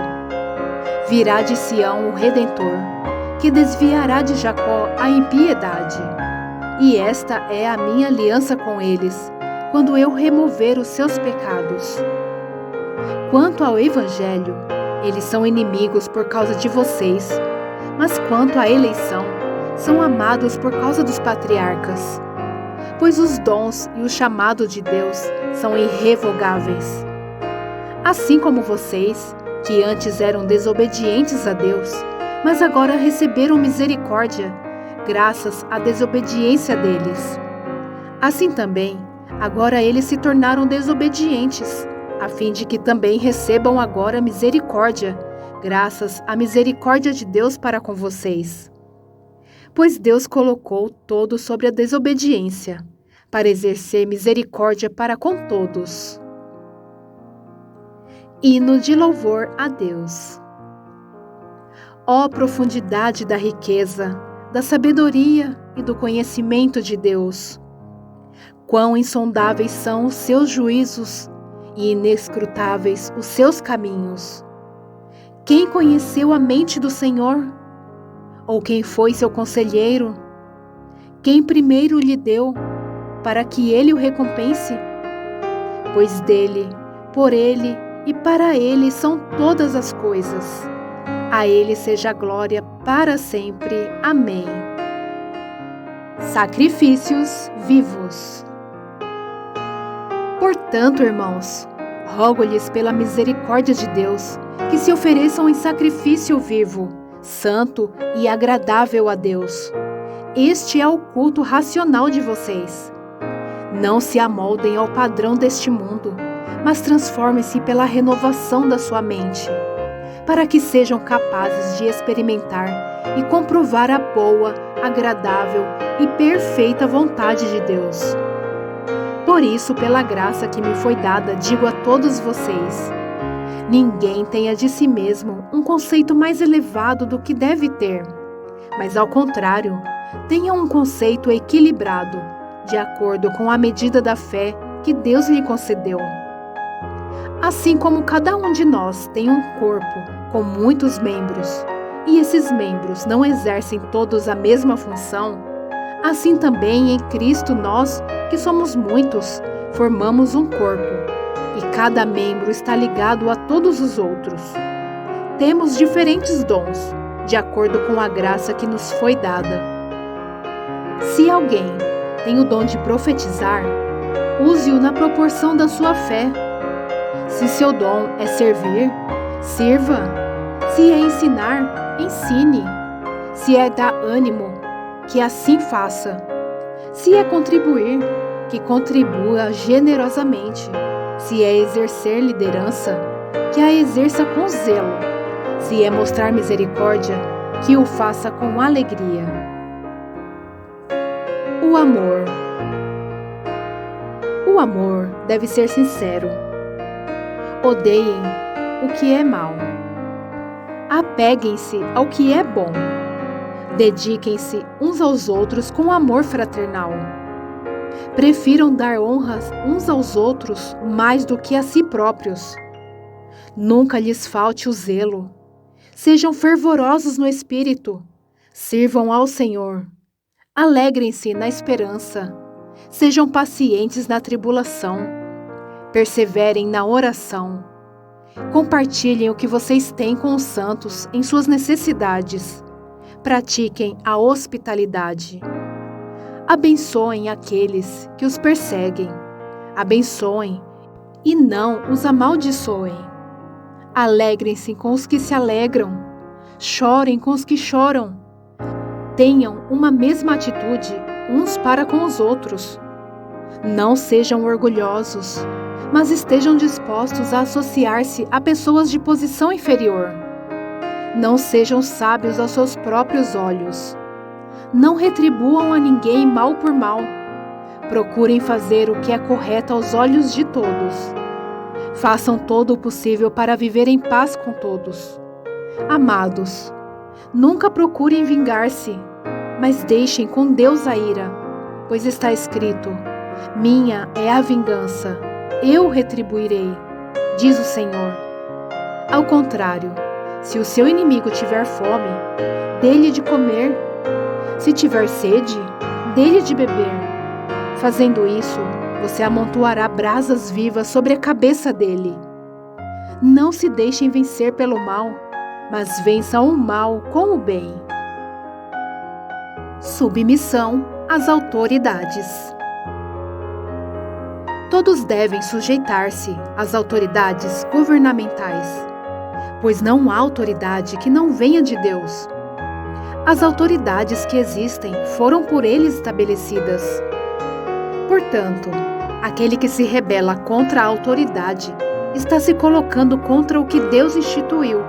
virá de Sião o Redentor, que desviará de Jacó a impiedade. E esta é a minha aliança com eles, quando eu remover os seus pecados. Quanto ao Evangelho, eles são inimigos por causa de vocês, mas quanto à eleição, são amados por causa dos patriarcas. Pois os dons e o chamado de Deus são irrevogáveis. Assim como vocês, que antes eram desobedientes a Deus, mas agora receberam misericórdia, graças à desobediência deles. Assim também, agora eles se tornaram desobedientes, a fim de que também recebam agora misericórdia, graças à misericórdia de Deus para com vocês. Pois Deus colocou todos sobre a desobediência, para exercer misericórdia para com todos. Hino de louvor a Deus. Ó profundidade da riqueza, da sabedoria e do conhecimento de Deus! Quão insondáveis são os seus juízos e inescrutáveis os seus caminhos! Quem conheceu a mente do Senhor? Ou quem foi seu conselheiro? Quem primeiro lhe deu, para que ele o recompense? Pois dele, por ele e para ele são todas as coisas. A ele seja a glória para sempre. Amém. Sacrifícios vivos. Portanto, irmãos, rogo-lhes pela misericórdia de Deus, que se ofereçam em sacrifício vivo, santo e agradável a Deus. Este é o culto racional de vocês. Não se amoldem ao padrão deste mundo, mas transformem-se pela renovação da sua mente, para que sejam capazes de experimentar e comprovar a boa, agradável e perfeita vontade de Deus. Por isso, pela graça que me foi dada, digo a todos vocês: ninguém tenha de si mesmo um conceito mais elevado do que deve ter, mas ao contrário, tenha um conceito equilibrado, de acordo com a medida da fé que Deus lhe concedeu. Assim como cada um de nós tem um corpo com muitos membros, e esses membros não exercem todos a mesma função, assim também em Cristo nós, que somos muitos, formamos um corpo, e cada membro está ligado a todos os outros. Temos diferentes dons, de acordo com a graça que nos foi dada. Se alguém tem o dom de profetizar, use-o na proporção da sua fé. Se seu dom é servir, sirva. Se é ensinar, ensine. Se é dar ânimo, que assim faça. Se é contribuir, que contribua generosamente. Se é exercer liderança, que a exerça com zelo. Se é mostrar misericórdia, que o faça com alegria. O amor. O amor deve ser sincero. Odeiem o que é mal. Apeguem-se ao que é bom. Dediquem-se uns aos outros com amor fraternal. Prefiram dar honras uns aos outros mais do que a si próprios. Nunca lhes falte o zelo. Sejam fervorosos no espírito. Sirvam ao Senhor. Alegrem-se na esperança. Sejam pacientes na tribulação. Perseverem na oração. Compartilhem o que vocês têm com os santos em suas necessidades. Pratiquem a hospitalidade. Abençoem aqueles que os perseguem. Abençoem e não os amaldiçoem. Alegrem-se com os que se alegram. Chorem com os que choram. Tenham uma mesma atitude uns para com os outros. Não sejam orgulhosos, mas estejam dispostos a associar-se a pessoas de posição inferior. Não sejam sábios aos seus próprios olhos. Não retribuam a ninguém mal por mal. Procurem fazer o que é correto aos olhos de todos. Façam todo o possível para viver em paz com todos. Amados, nunca procurem vingar-se, mas deixem com Deus a ira, pois está escrito: minha é a vingança, eu retribuirei, diz o Senhor. Ao contrário, se o seu inimigo tiver fome, dê-lhe de comer. Se tiver sede, dê-lhe de beber. Fazendo isso, você amontoará brasas vivas sobre a cabeça dele. Não se deixem vencer pelo mal, mas vençam o mal com o bem. Submissão às autoridades. Todos devem sujeitar-se às autoridades governamentais, pois não há autoridade que não venha de Deus. As autoridades que existem foram por Ele estabelecidas. Portanto, aquele que se rebela contra a autoridade está se colocando contra o que Deus instituiu.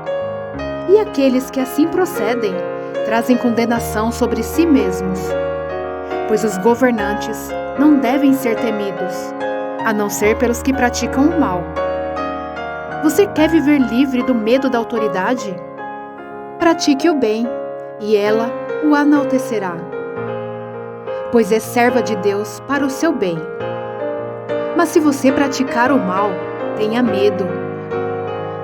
E aqueles que assim procedem trazem condenação sobre si mesmos. Pois os governantes não devem ser temidos, a não ser pelos que praticam o mal. Você quer viver livre do medo da autoridade? Pratique o bem, e ela o enaltecerá, pois é serva de Deus para o seu bem. Mas se você praticar o mal, tenha medo,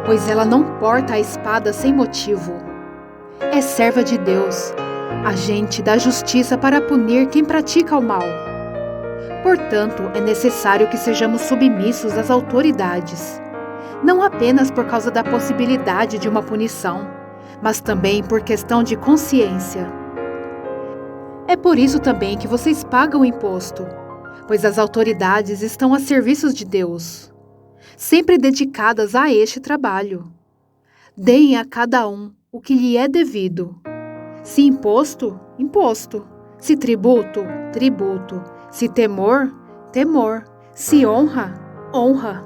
pois ela não porta a espada sem motivo. É serva de Deus, agente da justiça para punir quem pratica o mal. Portanto, é necessário que sejamos submissos às autoridades, não apenas por causa da possibilidade de uma punição, mas também por questão de consciência. É por isso também que vocês pagam imposto, pois as autoridades estão a serviço de Deus, sempre dedicadas a este trabalho. Deem a cada um o que lhe é devido. Se imposto, imposto. Se tributo, tributo. Se temor, temor. Se honra, honra.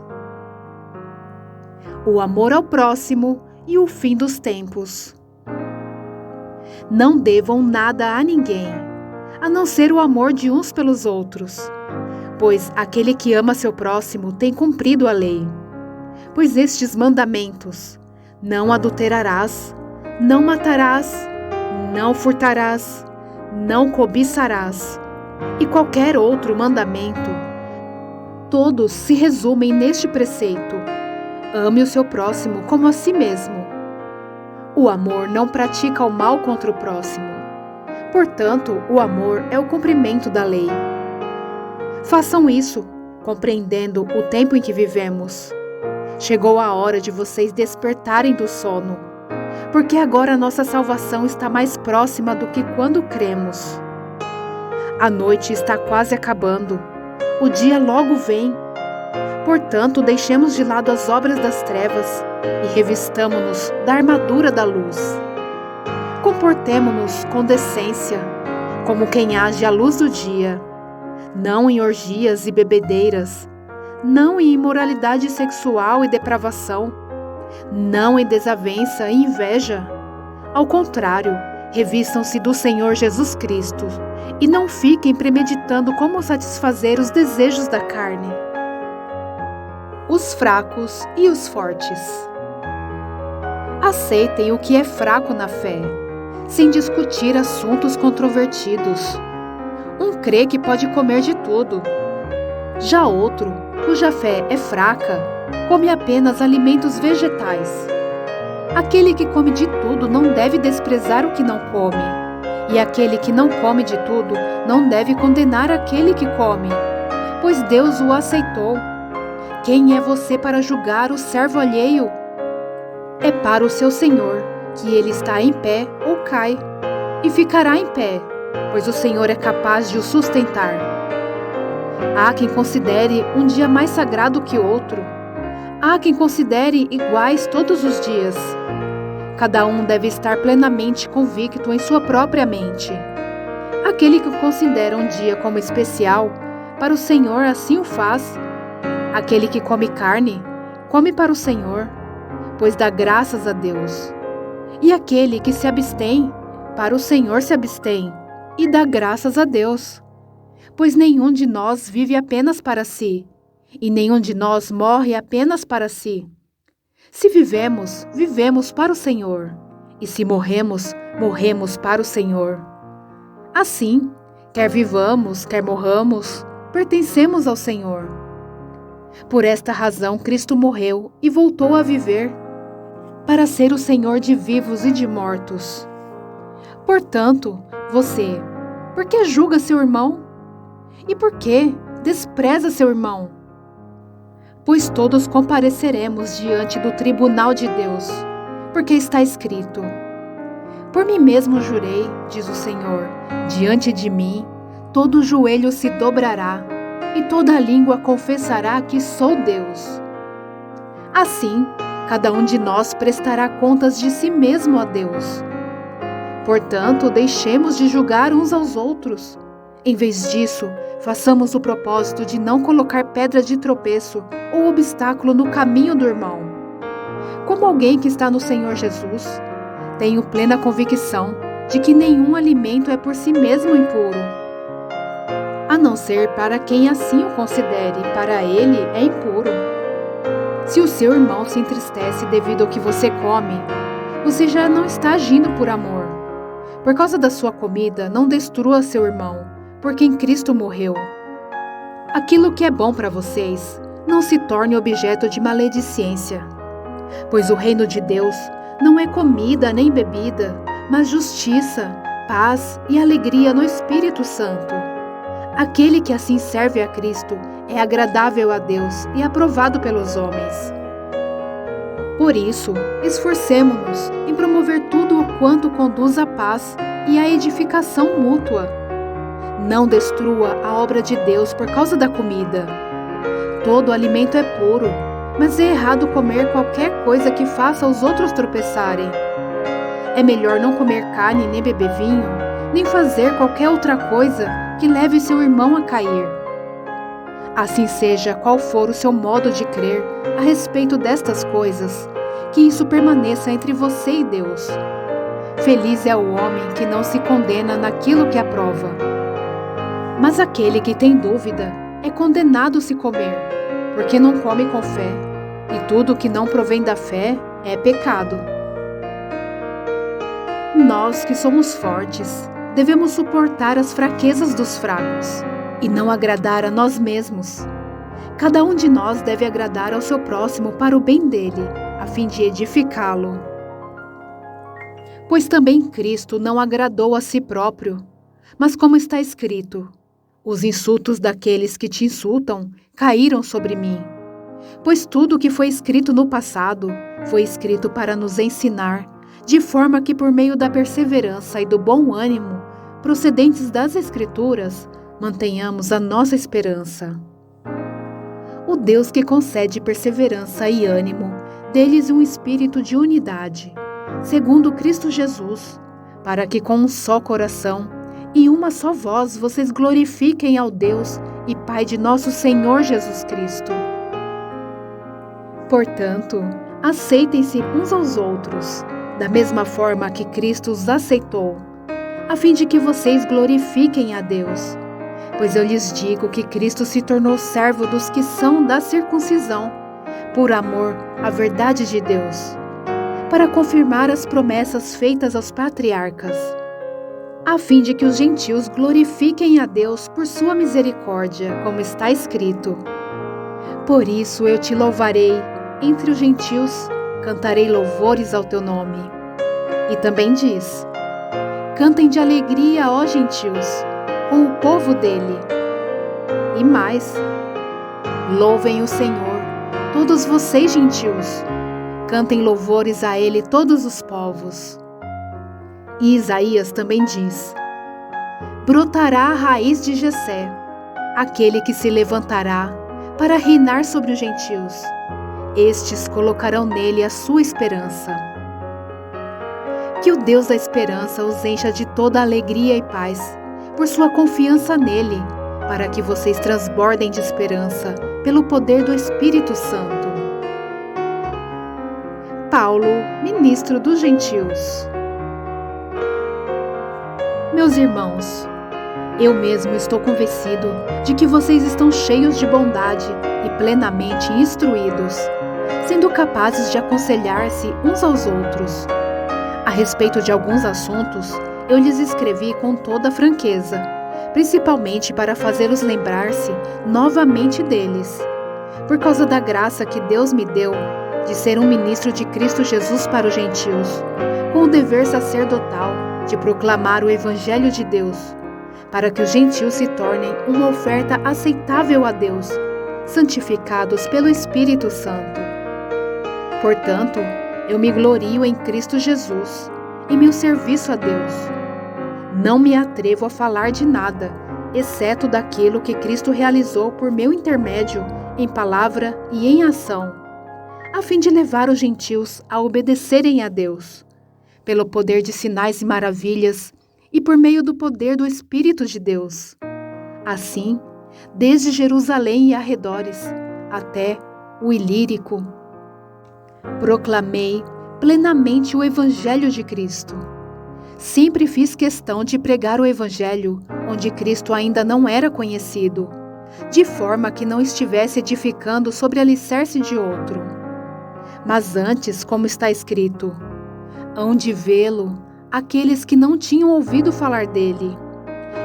O amor ao próximo e o fim dos tempos. Não devam nada a ninguém, a não ser o amor de uns pelos outros, pois aquele que ama seu próximo tem cumprido a lei. Pois estes mandamentos: não adulterarás, não matarás, não furtarás, não cobiçarás, e qualquer outro mandamento, todos se resumem neste preceito: ame o seu próximo como a si mesmo. O amor não pratica o mal contra o próximo. Portanto, o amor é o cumprimento da lei. Façam isso, compreendendo o tempo em que vivemos. Chegou a hora de vocês despertarem do sono, porque agora a nossa salvação está mais próxima do que quando cremos. A noite está quase acabando, o dia logo vem. Portanto, deixemos de lado as obras das trevas e revistamo-nos da armadura da luz. Comportemo-nos com decência, como quem age à luz do dia, não em orgias e bebedeiras, não em imoralidade sexual e depravação, não em desavença e inveja. Ao contrário, revistam-se do Senhor Jesus Cristo e não fiquem premeditando como satisfazer os desejos da carne. Os fracos e os fortes. Aceitem o que é fraco na fé, sem discutir assuntos controvertidos. Um crê que pode comer de tudo. Já outro, cuja fé é fraca, come apenas alimentos vegetais. Aquele que come de tudo não deve desprezar o que não come, e aquele que não come de tudo não deve condenar aquele que come, pois Deus o aceitou. Quem é você para julgar o servo alheio? É para o seu Senhor que ele está em pé ou cai, e ficará em pé, pois o Senhor é capaz de o sustentar. Há quem considere um dia mais sagrado que outro. Há quem considere iguais todos os dias. Cada um deve estar plenamente convicto em sua própria mente. Aquele que considera um dia como especial, para o Senhor assim o faz. Aquele que come carne, come para o Senhor, pois dá graças a Deus. E aquele que se abstém, para o Senhor se abstém, e dá graças a Deus. Pois nenhum de nós vive apenas para si, e nenhum de nós morre apenas para si. Se vivemos, vivemos para o Senhor, e se morremos, morremos para o Senhor. Assim, quer vivamos, quer morramos, pertencemos ao Senhor. Por esta razão Cristo morreu e voltou a viver, para ser o Senhor de vivos e de mortos. Portanto, você, por que julga seu irmão? E por que despreza seu irmão? Pois todos compareceremos diante do tribunal de Deus, porque está escrito: por mim mesmo jurei, diz o Senhor, diante de mim, todo joelho se dobrará, e toda língua confessará que sou Deus. Assim, cada um de nós prestará contas de si mesmo a Deus. Portanto, deixemos de julgar uns aos outros. Em vez disso, façamos o propósito de não colocar pedra de tropeço ou obstáculo no caminho do irmão. Como alguém que está no Senhor Jesus, tenho plena convicção de que nenhum alimento é por si mesmo impuro, a não ser para quem assim o considere, para ele é impuro. Se o seu irmão se entristece devido ao que você come, você já não está agindo por amor. Por causa da sua comida, não destrua seu irmão, por quem Cristo morreu. Aquilo que é bom para vocês, não se torne objeto de maledicência. Pois o reino de Deus não é comida nem bebida, mas justiça, paz e alegria no Espírito Santo. Aquele que assim serve a Cristo é agradável a Deus e aprovado pelos homens. Por isso, esforcemo-nos em promover tudo o quanto conduz à paz e à edificação mútua. Não destrua a obra de Deus por causa da comida. Todo alimento é puro, mas é errado comer qualquer coisa que faça os outros tropeçarem. É melhor não comer carne nem beber vinho, nem fazer qualquer outra coisa que leve seu irmão a cair. Assim seja qual for o seu modo de crer a respeito destas coisas, que isso permaneça entre você e Deus. Feliz é o homem que não se condena naquilo que aprova. Mas aquele que tem dúvida é condenado se comer, porque não come com fé, e tudo que não provém da fé é pecado. Nós que somos fortes, devemos suportar as fraquezas dos fracos, e não agradar a nós mesmos. Cada um de nós deve agradar ao seu próximo para o bem dele, a fim de edificá-lo. Pois também Cristo não agradou a si próprio, mas como está escrito: os insultos daqueles que te insultam caíram sobre mim. Pois tudo o que foi escrito no passado foi escrito para nos ensinar, de forma que por meio da perseverança e do bom ânimo, procedentes das Escrituras, mantenhamos a nossa esperança. O Deus que concede perseverança e ânimo, dê-lhes um espírito de unidade, segundo Cristo Jesus, para que com um só coração e uma só voz vocês glorifiquem ao Deus e Pai de nosso Senhor Jesus Cristo. Portanto, aceitem-se uns aos outros, da mesma forma que Cristo os aceitou, a fim de que vocês glorifiquem a Deus. Pois eu lhes digo que Cristo se tornou servo dos que são da circuncisão, por amor à verdade de Deus, para confirmar as promessas feitas aos patriarcas, a fim de que os gentios glorifiquem a Deus por sua misericórdia, como está escrito: Por isso eu te louvarei entre os gentios, cantarei louvores ao teu nome. E também diz: Cantem de alegria, ó gentios, com o povo dele. E mais: Louvem o Senhor, todos vocês gentios, cantem louvores a ele todos os povos. E Isaías também diz: Brotará a raiz de Jessé, aquele que se levantará para reinar sobre os gentios. Estes colocarão nele a sua esperança. Que o Deus da esperança os encha de toda alegria e paz, por sua confiança nele, para que vocês transbordem de esperança pelo poder do Espírito Santo. Paulo, ministro dos gentios. Meus irmãos, eu mesmo estou convencido de que vocês estão cheios de bondade e plenamente instruídos, sendo capazes de aconselhar-se uns aos outros. A respeito de alguns assuntos, eu lhes escrevi com toda franqueza, principalmente para fazê-los lembrar-se novamente deles, por causa da graça que Deus me deu de ser um ministro de Cristo Jesus para os gentios, com o dever sacerdotal de proclamar o Evangelho de Deus, para que os gentios se tornem uma oferta aceitável a Deus, santificados pelo Espírito Santo. Portanto, eu me glorio em Cristo Jesus, em meu serviço a Deus. Não me atrevo a falar de nada, exceto daquilo que Cristo realizou por meu intermédio, em palavra e em ação, a fim de levar os gentios a obedecerem a Deus, pelo poder de sinais e maravilhas e por meio do poder do Espírito de Deus. Assim, desde Jerusalém e arredores, até o Ilírico, proclamei plenamente o Evangelho de Cristo. Sempre fiz questão de pregar o Evangelho onde Cristo ainda não era conhecido, de forma que não estivesse edificando sobre alicerce de outro. Mas antes, como está escrito, hão de vê-lo aqueles que não tinham ouvido falar dele,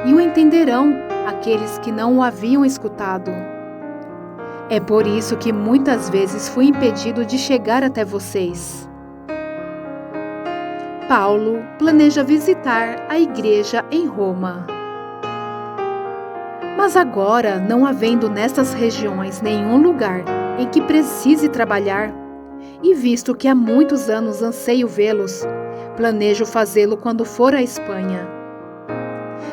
e o entenderão aqueles que não o haviam escutado. É por isso que muitas vezes fui impedido de chegar até vocês. Paulo planeja visitar a igreja em Roma. Mas agora, não havendo nestas regiões nenhum lugar em que precise trabalhar, e visto que há muitos anos anseio vê-los, planejo fazê-lo quando for à Espanha.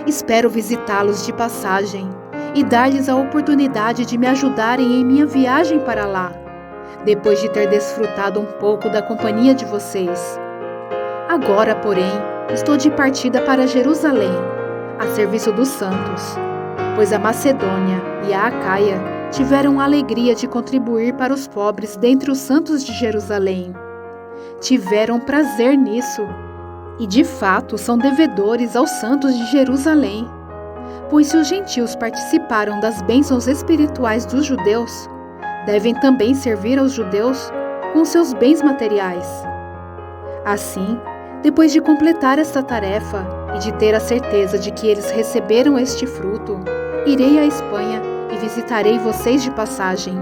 Espero visitá-los de passagem e dar-lhes a oportunidade de me ajudarem em minha viagem para lá, depois de ter desfrutado um pouco da companhia de vocês. Agora, porém, estou de partida para Jerusalém, a serviço dos santos, pois a Macedônia e a Acaia tiveram a alegria de contribuir para os pobres dentre os santos de Jerusalém. Tiveram prazer nisso, e de fato são devedores aos santos de Jerusalém. Pois se os gentios participaram das bênçãos espirituais dos judeus, devem também servir aos judeus com seus bens materiais. Assim, depois de completar esta tarefa e de ter a certeza de que eles receberam este fruto, irei à Espanha e visitarei vocês de passagem.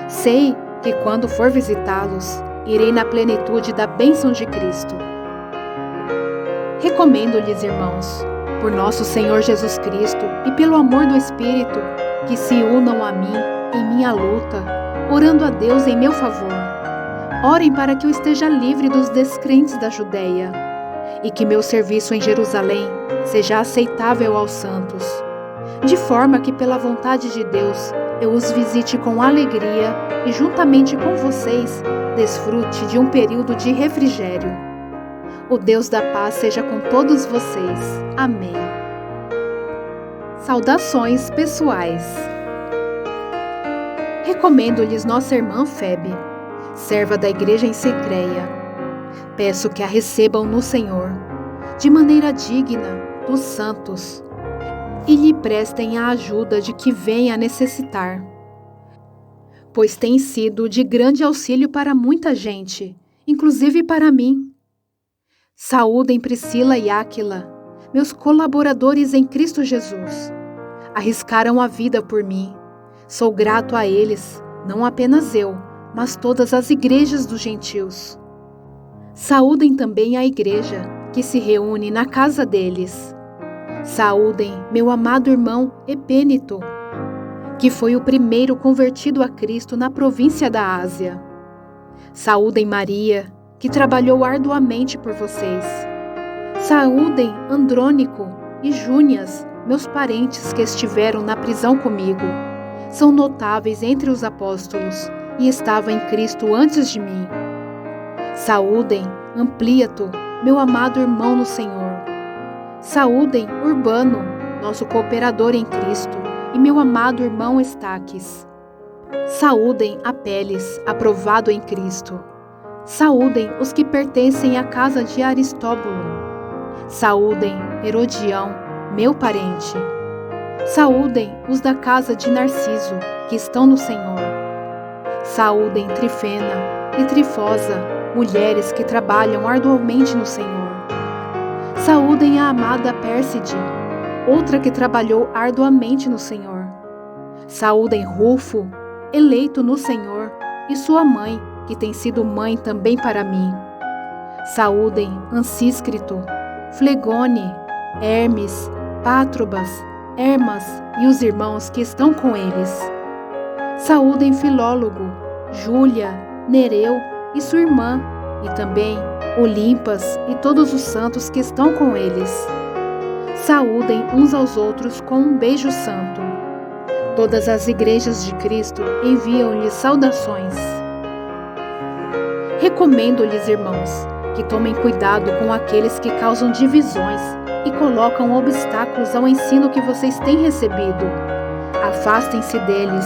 Sei que quando for visitá-los, irei na plenitude da bênção de Cristo. Recomendo-lhes, irmãos, por nosso Senhor Jesus Cristo e pelo amor do Espírito, que se unam a mim em minha luta, orando a Deus em meu favor. Orem para que eu esteja livre dos descrentes da Judeia e que meu serviço em Jerusalém seja aceitável aos santos, de forma que, pela vontade de Deus, eu os visite com alegria e, juntamente com vocês, desfrute de um período de refrigério. O Deus da paz seja com todos vocês. Amém. Saudações pessoais. Recomendo-lhes nossa irmã Febe, serva da igreja em Cencreia. Peço que a recebam no Senhor, de maneira digna dos santos, e lhe prestem a ajuda de que venha a necessitar, pois tem sido de grande auxílio para muita gente, inclusive para mim. Saúdem Priscila e Áquila, meus colaboradores em Cristo Jesus. Arriscaram a vida por mim. Sou grato a eles, não apenas eu, mas todas as igrejas dos gentios. Saúdem também a igreja, que se reúne na casa deles. Saúdem meu amado irmão Epênito, que foi o primeiro convertido a Cristo na província da Ásia. Saúdem Maria, que trabalhou arduamente por vocês. Saúdem Andrônico e Júnias, meus parentes que estiveram na prisão comigo. São notáveis entre os apóstolos e estavam em Cristo antes de mim. Saúdem Ampliato, meu amado irmão no Senhor. Saúdem Urbano, nosso cooperador em Cristo, e meu amado irmão Estaques. Saúdem Apeles, aprovado em Cristo. Saúdem os que pertencem à casa de Aristóbulo. Saúdem Herodião, meu parente. Saúdem os da casa de Narciso, que estão no Senhor. Saúdem Trifena e Trifosa, mulheres que trabalham arduamente no Senhor. Saúdem a amada Pérside, outra que trabalhou arduamente no Senhor. Saúdem Rufo, eleito no Senhor, e sua mãe, que tem sido mãe também para mim. Saúdem Ansíscrito, Flegone, Hermes, Pátrobas, Hermas e os irmãos que estão com eles. Saúdem Filólogo, Júlia, Nereu e sua irmã, e também Olimpas e todos os santos que estão com eles. Saúdem uns aos outros com um beijo santo. Todas as igrejas de Cristo enviam-lhes saudações. Recomendo-lhes, irmãos, que tomem cuidado com aqueles que causam divisões e colocam obstáculos ao ensino que vocês têm recebido. Afastem-se deles,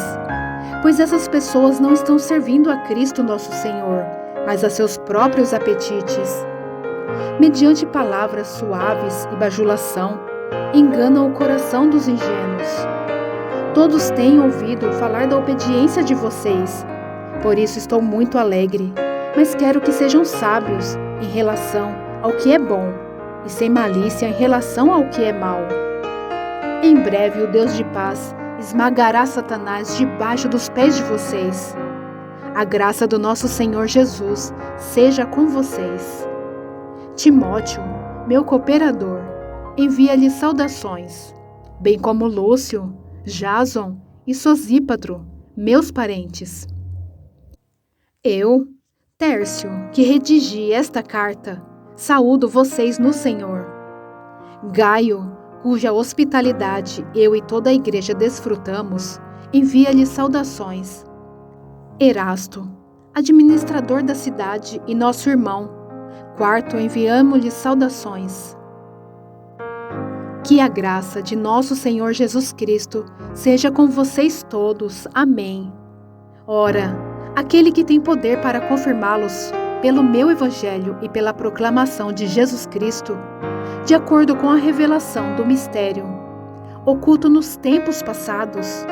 pois essas pessoas não estão servindo a Cristo nosso Senhor, mas a seus próprios apetites. Mediante palavras suaves e bajulação, enganam o coração dos ingênuos. Todos têm ouvido falar da obediência de vocês, por isso estou muito alegre, mas quero que sejam sábios em relação ao que é bom e sem malícia em relação ao que é mau. Em breve o Deus de paz esmagará Satanás debaixo dos pés de vocês. A graça do nosso Senhor Jesus seja com vocês. Timóteo, meu cooperador, envia-lhe saudações, bem como Lúcio, Jason e Sosípatro, meus parentes. Eu, Tércio, que redigi esta carta, saúdo vocês no Senhor. Gaio, cuja hospitalidade eu e toda a igreja desfrutamos, envia-lhe saudações. Erasto, administrador da cidade e nosso irmão, Quarto, enviamo-lhe saudações. Que a graça de nosso Senhor Jesus Cristo seja com vocês todos. Amém. Ora, aquele que tem poder para confirmá-los pelo meu evangelho e pela proclamação de Jesus Cristo, de acordo com a revelação do mistério, oculto nos tempos passados,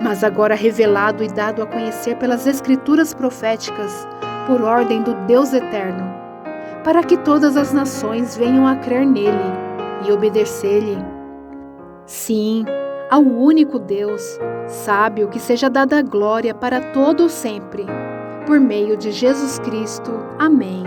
mas agora revelado e dado a conhecer pelas escrituras proféticas, por ordem do Deus eterno, para que todas as nações venham a crer nele e obedecer-lhe. Sim, ao único Deus, sábio, que seja dada a glória para todo o sempre, por meio de Jesus Cristo. Amém.